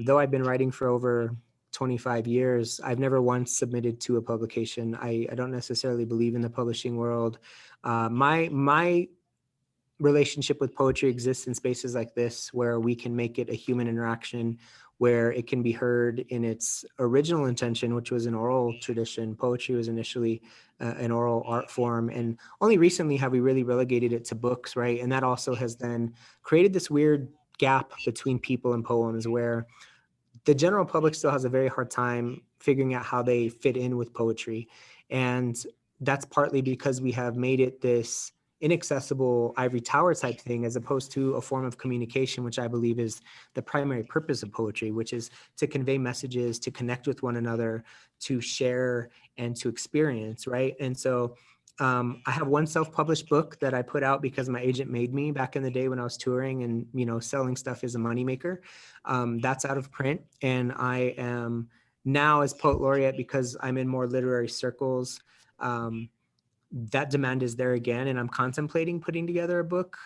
S2: though I've been writing for over 25 years, I've never once submitted to a publication. I don't necessarily believe in the publishing world. My relationship with poetry exists in spaces like this where we can make it a human interaction, where it can be heard in its original intention, which was an oral tradition. Poetry was initially an oral art form, and only recently have we really relegated it to books, right? And that also has then created this weird gap between people and poems where the general public still has a very hard time figuring out how they fit in with poetry. And that's partly because we have made it this inaccessible ivory tower type thing, as opposed to a form of communication, which I believe is the primary purpose of poetry, which is to convey messages, to connect with one another, to share and to experience, right? And so I have one self-published book that I put out because my agent made me back in the day when I was touring, and selling stuff is a moneymaker. That's out of print, and I am now as poet laureate, because I'm in more literary circles. That demand is there again, and I'm contemplating putting together a book.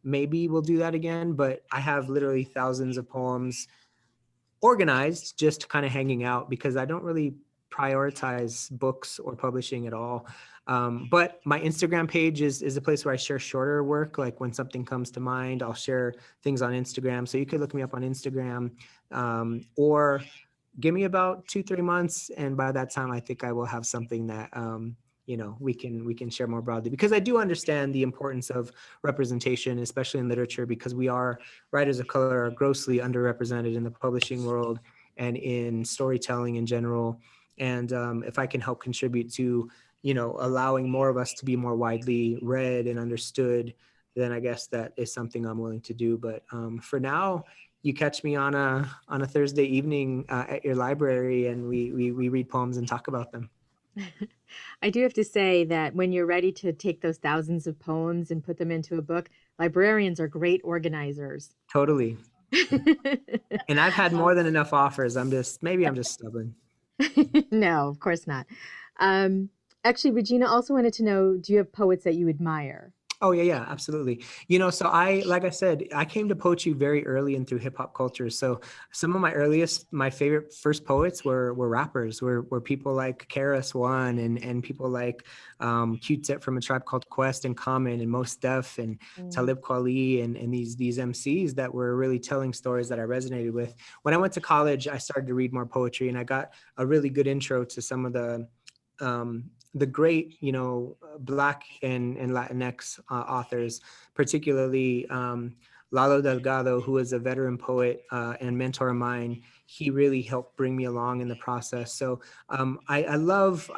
S2: Maybe we'll do that again, but I have literally thousands of poems organized, just kind of hanging out, because I don't really prioritize books or publishing at all. But my Instagram page is a place where I share shorter work. Like when something comes to mind, I'll share things on Instagram. So you could look me up on Instagram, or give me about 2-3 months, and by that time I think I will have something that we can share more broadly, because I do understand the importance of representation, especially in literature, because we are, writers of color are grossly underrepresented in the publishing world and in storytelling in general. And if I can help contribute to allowing more of us to be more widely read and understood, then I guess that is something I'm willing to do. But for now, you catch me on a Thursday evening at your library, and we read poems and talk about them.
S1: I do have to say that when you're ready to take those thousands of poems and put them into a book, librarians are great organizers.
S2: Totally. And I've had more than enough offers. Maybe I'm just stubborn.
S1: No, of course not. Um, Actually, Regina also wanted to know, do you have poets that you admire?
S2: Oh yeah, absolutely. So like I said, I came to poetry very early and through hip hop culture. So some of my favorite first poets were rappers, were people like KRS One and people like Q-Tip from A Tribe Called Quest and Common and Mos Def and Talib Kweli and these MCs that were really telling stories that I resonated with. When I went to college, I started to read more poetry, and I got a really good intro to some of the great, Black and Latinx authors, particularly Lalo Delgado, who is a veteran poet and mentor of mine. He really helped bring me along in the process. So I love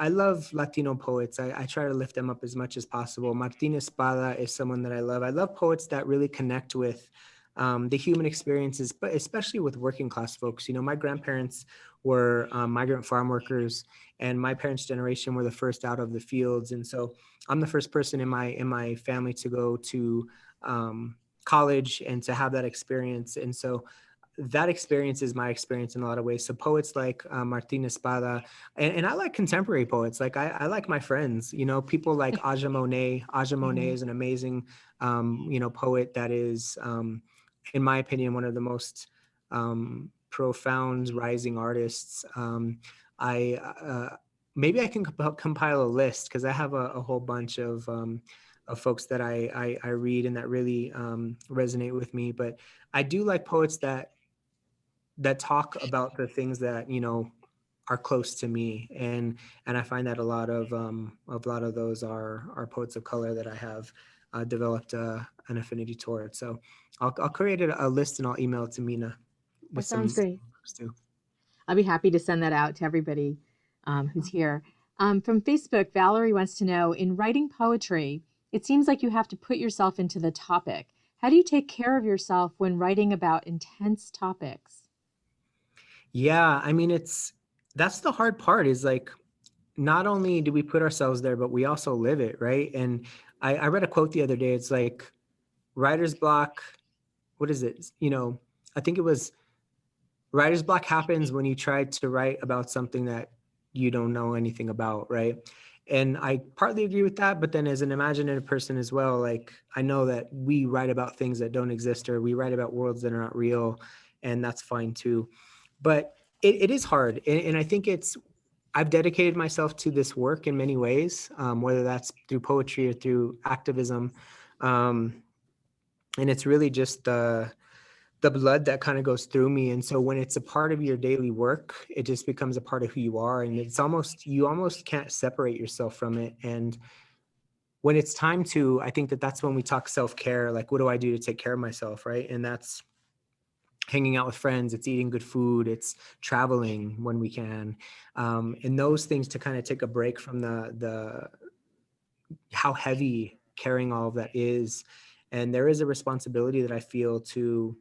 S2: Latino poets. I try to lift them up as much as possible. Martin Espada is someone that I love. I love poets that really connect with the human experiences, but especially with working class folks. My grandparents were migrant farm workers, and my parents' generation were the first out of the fields. And so I'm the first person in my family to go to college and to have that experience. And so that experience is my experience in a lot of ways. So poets like Martin Espada, and I like contemporary poets. Like I like my friends, people like Aja Monet. Aja Monet is an amazing, poet that is, in my opinion, one of the most profound rising artists. Maybe I can compile a list, because I have a whole bunch of folks that I read and that really resonate with me. But I do like poets that talk about the things that are close to me, and I find that a lot of those are poets of color that I have developed an affinity toward. So I'll create a list and I'll email it to Mina
S1: That
S2: with
S1: sounds
S2: some
S1: great.
S2: books too.
S1: I'll be happy to send that out to everybody who's here. From Facebook, Valerie wants to know, in writing poetry, it seems like you have to put yourself into the topic. How do you take care of yourself when writing about intense topics?
S2: Yeah, I mean, that's the hard part, is like, not only do we put ourselves there, but we also live it, right? And I read a quote the other day. It's like, writer's block, what is it? I think it was, writer's block happens when you try to write about something that you don't know anything about, right? And I partly agree with that, but then as an imaginative person as well, like, I know that we write about things that don't exist, or we write about worlds that are not real, and that's fine too. But it is hard. And I think I've dedicated myself to this work in many ways, whether that's through poetry or through activism. Um, and it's really just the blood that kind of goes through me. And so when it's a part of your daily work, it just becomes a part of who you are. And you almost can't separate yourself from it. And when it's time to, I think that's when we talk self-care, like, what do I do to take care of myself? Right. And that's hanging out with friends, it's eating good food, it's traveling when we can. And those things to kind of take a break from the how heavy carrying all of that is. And there is a responsibility that I feel to,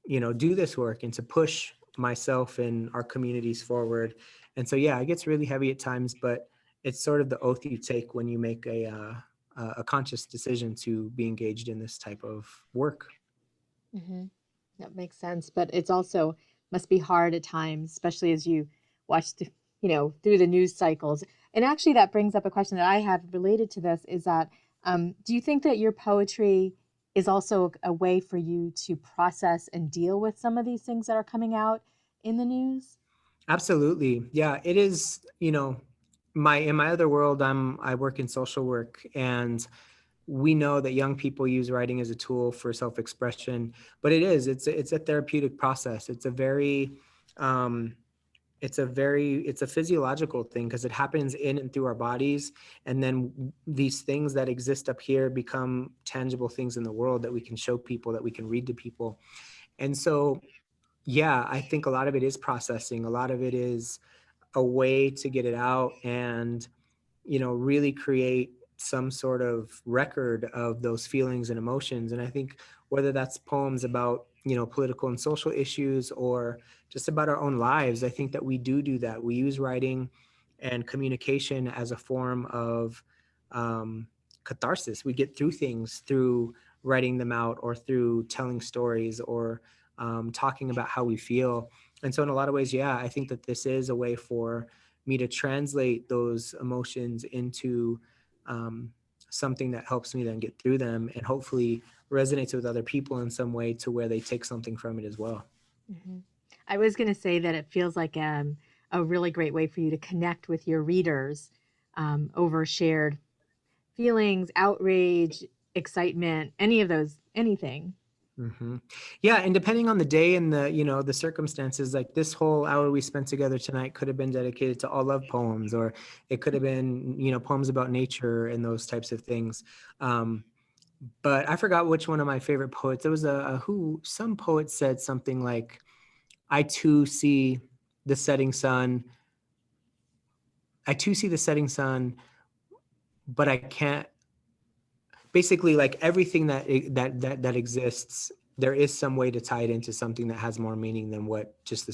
S2: do this work and to push myself and our communities forward. And so, yeah, it gets really heavy at times, but it's sort of the oath you take when you make a conscious decision to be engaged in this type of work.
S1: Hmm. That makes sense, but it's also must be hard at times, especially as you watch through the news cycles. And actually, that brings up a question that I have related to this: is that do you think that your poetry is also a way for you to process and deal with some of these things that are coming out in the news?
S2: Absolutely. Yeah, it is, in my other world, I work in social work, and we know that young people use writing as a tool for self-expression, but it's a therapeutic process. Um it's a physiological thing because it happens in and through our bodies, and then these things that exist up here become tangible things in the world that we can show people, that we can read to people. And so, yeah, I think a lot of it is processing. A lot of it is a way to get it out and, really create some sort of record of those feelings and emotions. And I think whether that's poems about, political and social issues, or just about our own lives, I think that we do that. We use writing and communication as a form of um, catharsis. We get through things through writing them out, or through telling stories, or talking about how we feel. And so in a lot of ways, yeah, I think that this is a way for me to translate those emotions into um, something that helps me then get through them, and hopefully resonates with other people in some way to where they take something from it as well.
S1: Hmm. I was going to say that it feels like a really great way for you to connect with your readers over shared feelings, outrage, excitement, any of those, anything.
S2: Hmm. Yeah, and depending on the day and the circumstances, like this whole hour we spent together tonight could have been dedicated to all love poems, or it could have been poems about nature and those types of things. Um, but I forgot which one of my favorite poets. There was some poet said something like, I too see the setting sun. I too see the setting sun, but I can't. Basically, like everything that exists, there is some way to tie it into something that has more meaning than what just the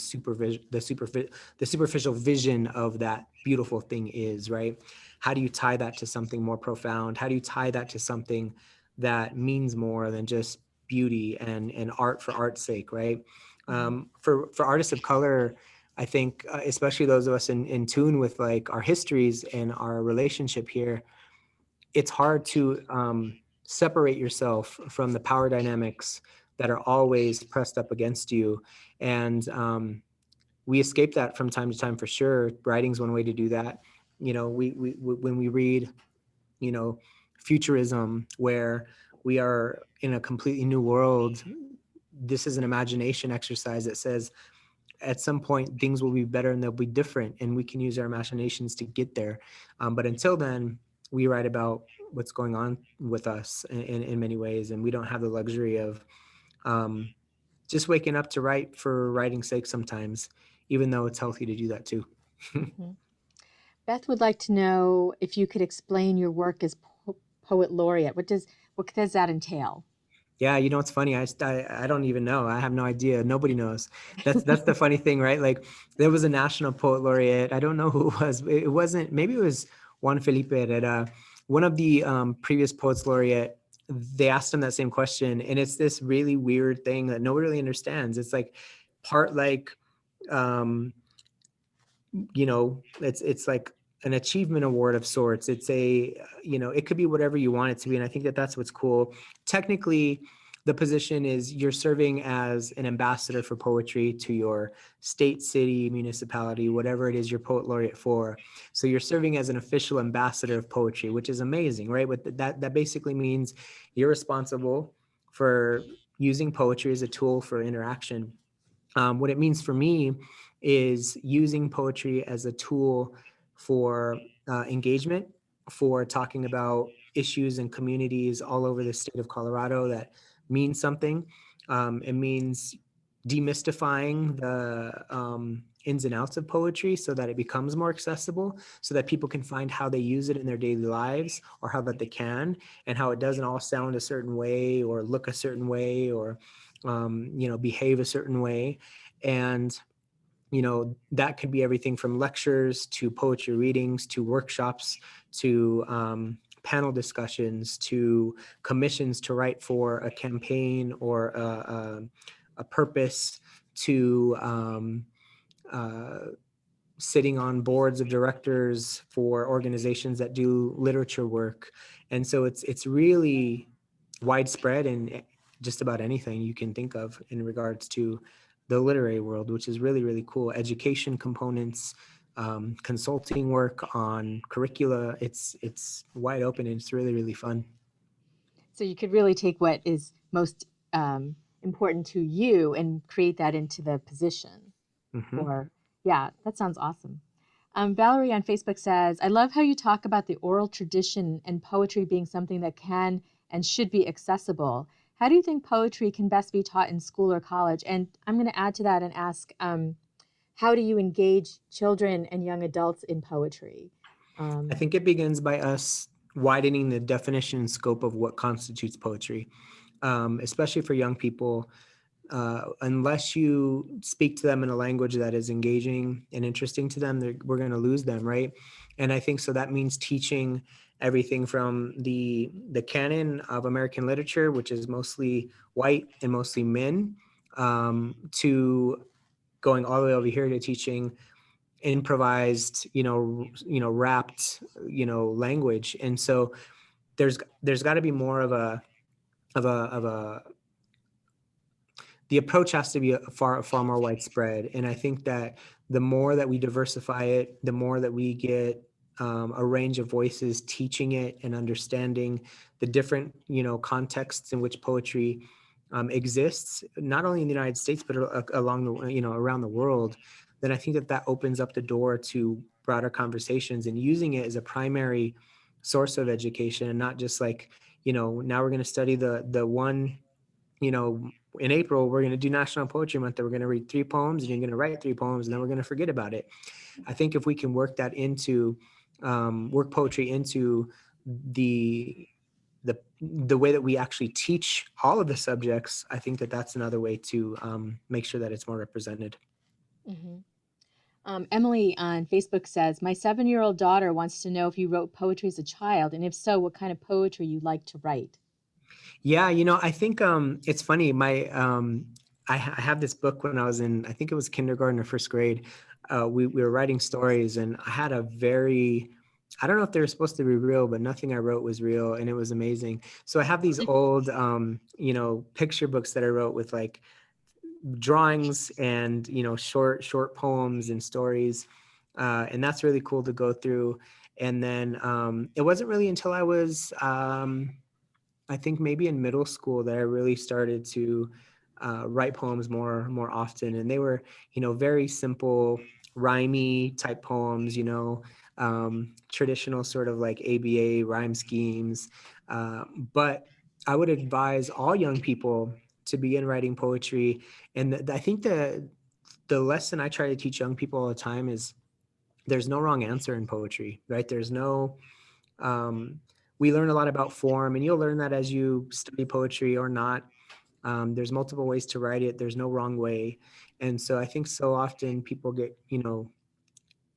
S2: superficial vision of that beautiful thing is, right? How do you tie that to something more profound? How do you tie that to something that means more than just beauty and art for art's sake, right?
S1: Mhm.
S2: For artists of color, I think, especially those of us in tune with like our histories and our relationship here, it's hard to separate yourself from the power dynamics that are always pressed up against you. And we escape that from time to time, for sure. Writing's one way to do that. We when we read, you know, futurism, where we are in a completely new world, this is an imagination exercise that says at some point things will be better and they'll be different, and we can use our imaginations to get there. But until then, we write about what's going on with us in many ways, and we don't have the luxury of um, just waking up to write for writing's sake sometimes, even though it's healthy to do that too.
S1: Mhm. Beth would like to know if you could explain your work as poet laureate. What does that entail?
S2: Yeah, it's funny. I don't even know. I have no idea. Nobody knows. That's the funny thing, right? Like, there was a national poet laureate. I don't know who it was. It wasn't. Maybe it was Juan Felipe Herrera, one of the previous poets laureate. They asked him that same question, and it's this really weird thing that nobody really understands. It's like part like um, it's like an achievement award of sorts. It's a, it could be whatever you want it to be, and I think that that's what's cool. Technically, the position is you're serving as an ambassador for poetry to your state, city, municipality, whatever it is you're poet laureate for. So you're serving as an official ambassador of poetry, which is amazing, right? But that basically means you're responsible for using poetry as a tool for interaction. What it means for me is using poetry as a tool for engagement, for talking about issues and communities all over the state of Colorado that mean something. It means demystifying the ins and outs of poetry so that it becomes more accessible, so that people can find how they use it in their daily lives, or how that they can, and how it doesn't all sound a certain way or look a certain way or behave a certain way. And that could be everything from lectures to poetry readings to workshops to panel discussions to commissions to write for a campaign or a purpose to sitting on boards of directors for organizations that do literature work. And so it's really widespread in just about anything you can think of in regards to the literary world, which is really, really cool. Education components, consulting work on curricula. It's wide open and it's really, really fun.
S1: So you could really take what is most important to you and create that into the position.
S2: Mm-hmm.
S1: Or, yeah, that sounds awesome. Valerie on Facebook says, I love how you talk about the oral tradition and poetry being something that can and should be accessible. How do you think poetry can best be taught in school or college? And I'm going to add to that and ask, how do you engage children and young adults in poetry?
S2: I think it begins by us widening the definition and scope of what constitutes poetry, especially for young people. Unless you speak to them in a language that is engaging and interesting to them, we're going to lose them, right? And I think so that means teaching everything from the canon of American literature, which is mostly white and mostly men, to going all the way over here to teaching improvised, rapped, language. And so there's got to be more of a the approach has to be far more widespread. And I think that the more that we diversify it, the more that we get a range of voices teaching it and understanding the different, contexts in which poetry exists, not only in the United States, but along the, around the world, then I think that opens up the door to broader conversations and using it as a primary source of education, and not just like, now we're going to study the one, in April, we're going to do National Poetry Month, that we're going to read 3 poems and you're going to write 3 poems and then we're going to forget about it. I think if we can work that into, work poetry into the way that we actually teach all of the subjects, I think that that's another way to make sure that it's more represented.
S1: Mm-hmm. Emily on Facebook says, my 7-year-old daughter wants to know if you wrote poetry as a child, and if so, what kind of poetry you like to write.
S2: Yeah, I think it's funny. I have this book when I was in, I think it was kindergarten or first grade. We were writing stories, and I had I don't know if they were supposed to be real, but nothing I wrote was real, and it was amazing. So I have these old, picture books that I wrote with like drawings and short poems and stories, and that's really cool to go through. And then it wasn't really until I was I think maybe in middle school that I really started to write poems more often, and they were very simple, rhymey type poems, traditional sort of like ABA rhyme schemes. But I would advise all young people to begin writing poetry, and I think the lesson I try to teach young people all the time is there's no wrong answer in poetry, right? There's no we learn a lot about form, and you'll learn that as you study poetry or not. There's multiple ways to write it. There's no wrong way. And so I think so often people get,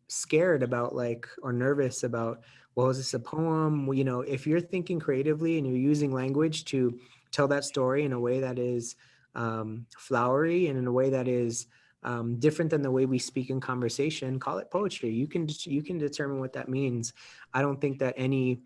S2: scared about or nervous about, well, is this a poem? Well, if you're thinking creatively and you're using language to tell that story in a way that is flowery and in a way that is different than the way we speak in conversation, call it poetry. You can determine what that means. I don't think that any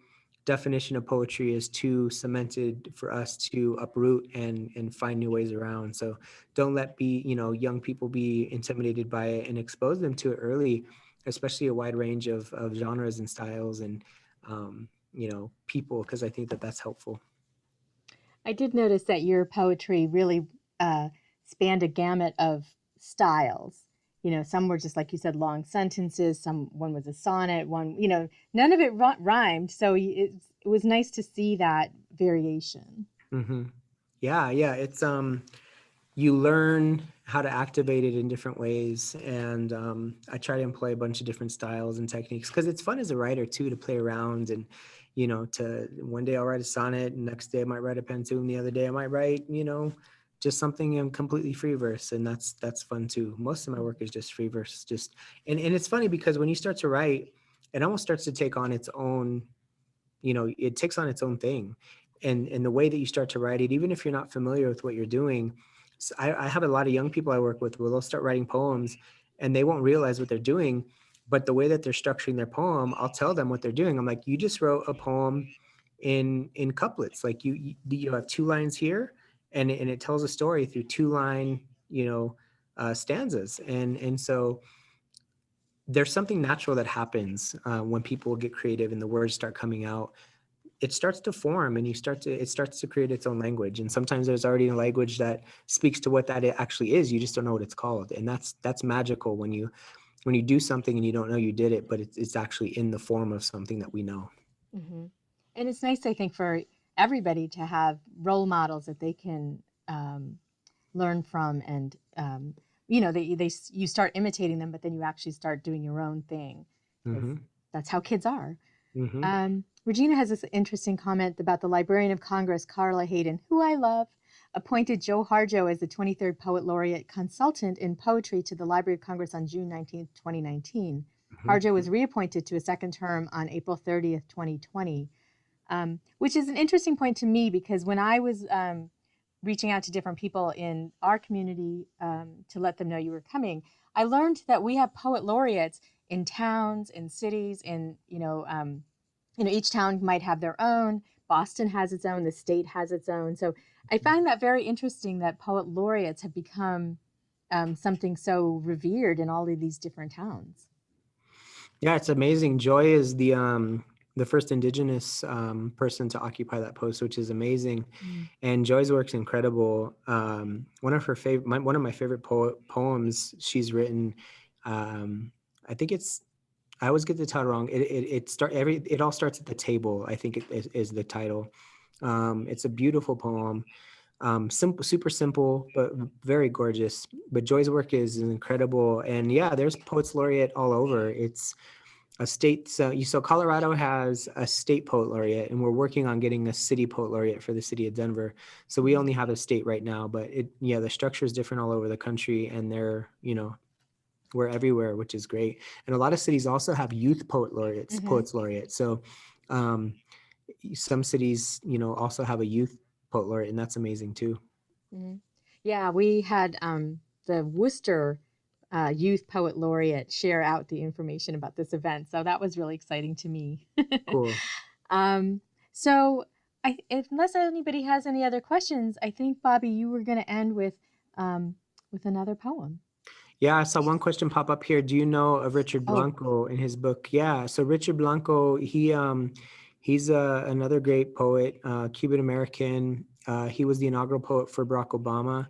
S2: definition of poetry is too cemented for us to uproot and find new ways around. So don't let young people be intimidated by it, and expose them to it early, especially a wide range of genres and styles and people, because I think that that's helpful.
S1: I did notice that your poetry really spanned a gamut of styles. Some were just like you said, long sentences. One was a sonnet. None of it rhymed. So it was nice to see that variation.
S2: Mm-hmm. Yeah. It's you learn how to activate it in different ways, and I try to employ a bunch of different styles and techniques because it's fun as a writer too, to play around and to one day I'll write a sonnet, and next day I might write a pentum, the other day I might write just something in completely free verse, and that's fun too. Most of my work is just free verse, just and it's funny because when you start to write, it almost starts to take on its own, it takes on its own thing. And the way that you start to write it, even if you're not familiar with what you're doing. So I have a lot of young people I work with where they'll start writing poems and they won't realize what they're doing. But the way that they're structuring their poem, I'll tell them what they're doing. I'm like, you just wrote a poem in couplets. Like you have 2 lines here, and it tells a story through 2-line, stanzas. And so there's something natural that happens when people get creative and the words start coming out. It starts to form, and it starts to create its own language. And sometimes there's already a language that speaks to what that it actually is. You just don't know what it's called. And that's magical when you do something and you don't know you did it, but it's actually in the form of something that we know.
S1: Mm-hmm. And it's nice, I think, for everybody to have role models that they can learn from, and you start imitating them, but then you actually start doing your own thing, because
S2: Mm-hmm.
S1: that's how kids are.
S2: Mm-hmm.
S1: Regina has this interesting comment about the Librarian of Congress, Carla Hayden, who I love, appointed Joe Harjo as the 23rd Poet Laureate consultant in poetry to the Library of Congress on June 19th, 2019.
S2: Mm-hmm.
S1: Harjo was reappointed to a second term on April 30th, 2020, which is an interesting point to me, because when I was reaching out to different people in our community to let them know you were coming, I learned that we have poet laureates in towns, in cities, each town might have their own. Boston has its own. The state has its own. So I find that very interesting that poet laureates have become something so revered in all of these different towns.
S2: Yeah, it's amazing. Joy is the first Indigenous person to occupy that post, which is amazing.
S1: Mm.
S2: And Joy's work's incredible. One of my favorite poems she's written. I think I always get the title wrong. It all starts at the table, I think is the title. It's a beautiful poem. Simple, super simple, but very gorgeous. But Joy's work is incredible. And yeah, there's poets laureate all over. It's a state. So Colorado has a state poet laureate, and we're working on getting a city poet laureate for the city of Denver. So we only have a state right now, but the structure is different all over the country, and we're everywhere, which is great. And a lot of cities also have youth poet laureates,
S1: Mm-hmm.
S2: poets laureate. So some cities, also have a youth poet laureate, and that's amazing too.
S1: Mm-hmm. Yeah, we had the Worcester Youth Poet Laureate share out the information about this event. So that was really exciting to me.
S2: Cool.
S1: So unless anybody has any other questions, I think, Bobby, you were going to end with another poem.
S2: Yeah, I saw one question pop up here. Do you know of Richard
S1: Oh.
S2: Blanco in his book? Yeah, so Richard Blanco, he's another great poet, Cuban American. He was the inaugural poet for Barack Obama,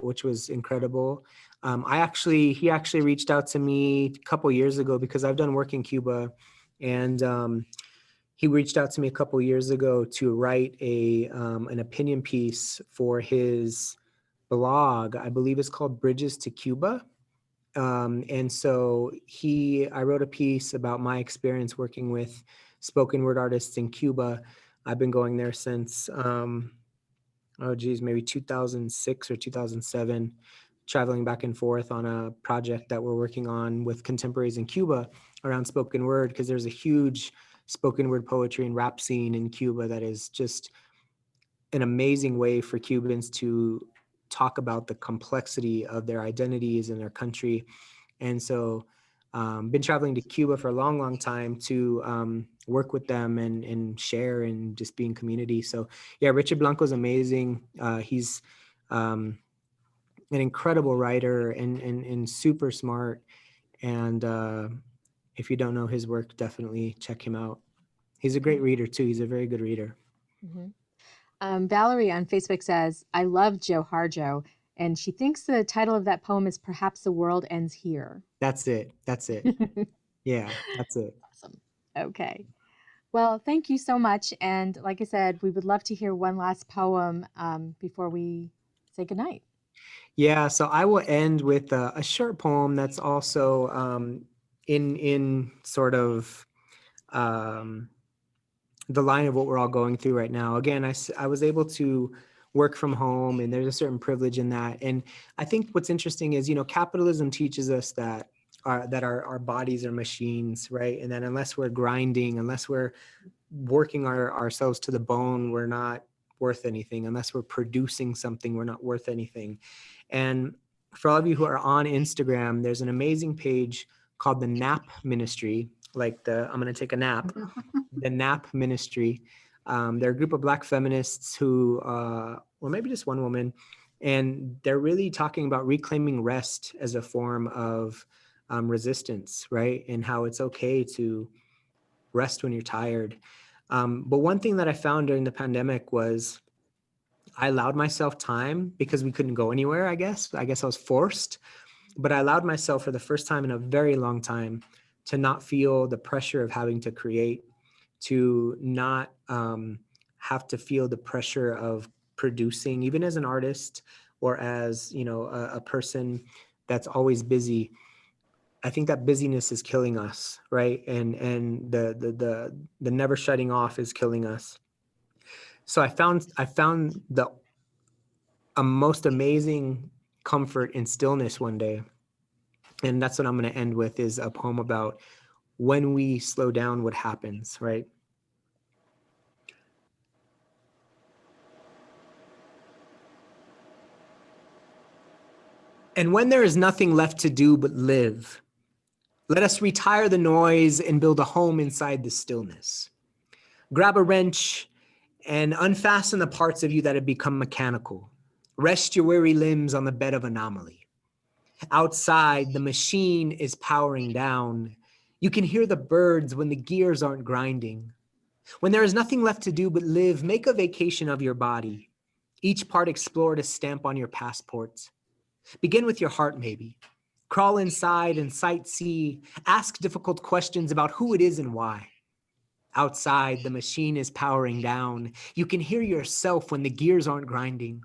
S2: which was incredible. He actually reached out to me a couple years ago because I've done work in Cuba, and he reached out to me a couple years ago to write an opinion piece for his blog. I believe it's called Bridges to Cuba. And so I wrote a piece about my experience working with spoken word artists in Cuba. I've been going there since, maybe 2006 or 2007, traveling back and forth on a project that we're working on with contemporaries in Cuba around spoken word, because there's a huge spoken word poetry and rap scene in Cuba that is just an amazing way for Cubans to talk about the complexity of their identities and their country. And so been traveling to Cuba for a long, long time to work with them and share and just be in community. So yeah, Richard Blanco is amazing. He's an incredible writer and super smart. And if you don't know his work, definitely check him out. He's a great reader too. He's a very good reader.
S1: Valerie on Facebook says, I love Joe Harjo, and she thinks the title of that poem is Perhaps the World Ends Here.
S2: That's it. That's it. Yeah, that's it.
S1: Awesome. Okay. Well, thank you so much. And like I said, we would love to hear one last poem before we say goodnight.
S2: Yeah, so I will end with a short poem that's also in sort of the line of what we're all going through right now. Again, I was able to work from home, and there's a certain privilege in that. And I think what's interesting is, capitalism teaches us that our bodies are machines, right? And that unless we're grinding, unless we're working ourselves to the bone, we're not worth anything. Unless we're producing something, we're not worth anything. And for all of you who are on Instagram, there's an amazing page called the Nap Ministry, like I'm going to take a nap, the Nap Ministry. They're a group of Black feminists who, or maybe just one woman, and they're really talking about reclaiming rest as a form of resistance, right? And how it's okay to rest when you're tired. But one thing that I found during the pandemic was I allowed myself time because we couldn't go anywhere, I guess. I was forced, but I allowed myself for the first time in a very long time to not feel the pressure of having to create, to not have to feel the pressure of producing, even as an artist or as, a person that's always busy. I think that busyness is killing us, right? And the never shutting off is killing us. So I found a most amazing comfort in stillness one day. And that's what I'm going to end with, is a poem about when we slow down, what happens, right? And when there is nothing left to do but live, let us retire the noise and build a home inside the stillness. Grab a wrench and unfasten the parts of you that have become mechanical. Rest your weary limbs on the bed of anomaly. Outside, the machine is powering down. You can hear the birds when the gears aren't grinding. When there is nothing left to do but live, make a vacation of your body. Each part explored a stamp on your passport. Begin with your heart, maybe. Crawl inside and sightsee. Ask difficult questions about who it is and why. Outside, the machine is powering down. You can hear yourself when the gears aren't grinding.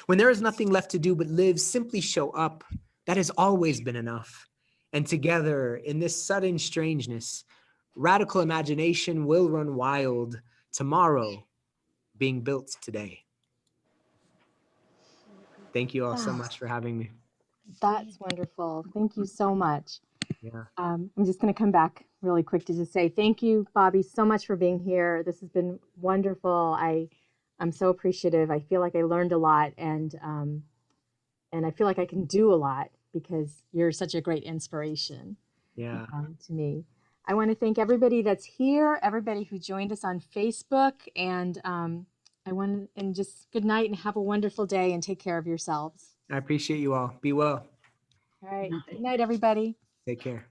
S2: When there is nothing left to do but live, simply show up. That has always been enough. And together, in this sudden strangeness, radical imagination will run wild. Tomorrow being built today. Thank you all so much for having me.
S1: That's wonderful. Thank you so much.
S2: Yeah.
S1: I'm just going to come back really quick to just say thank you, Bobby, so much for being here. This has been wonderful. I'm so appreciative. I feel like I learned a lot, and I feel like I can do a lot because you're such a great inspiration.
S2: Yeah.
S1: To me. I want to thank everybody that's here, everybody who joined us on Facebook, and just good night and have a wonderful day and take care of yourselves.
S2: I appreciate you all. Be well.
S1: All right. Good night, everybody.
S2: Take care.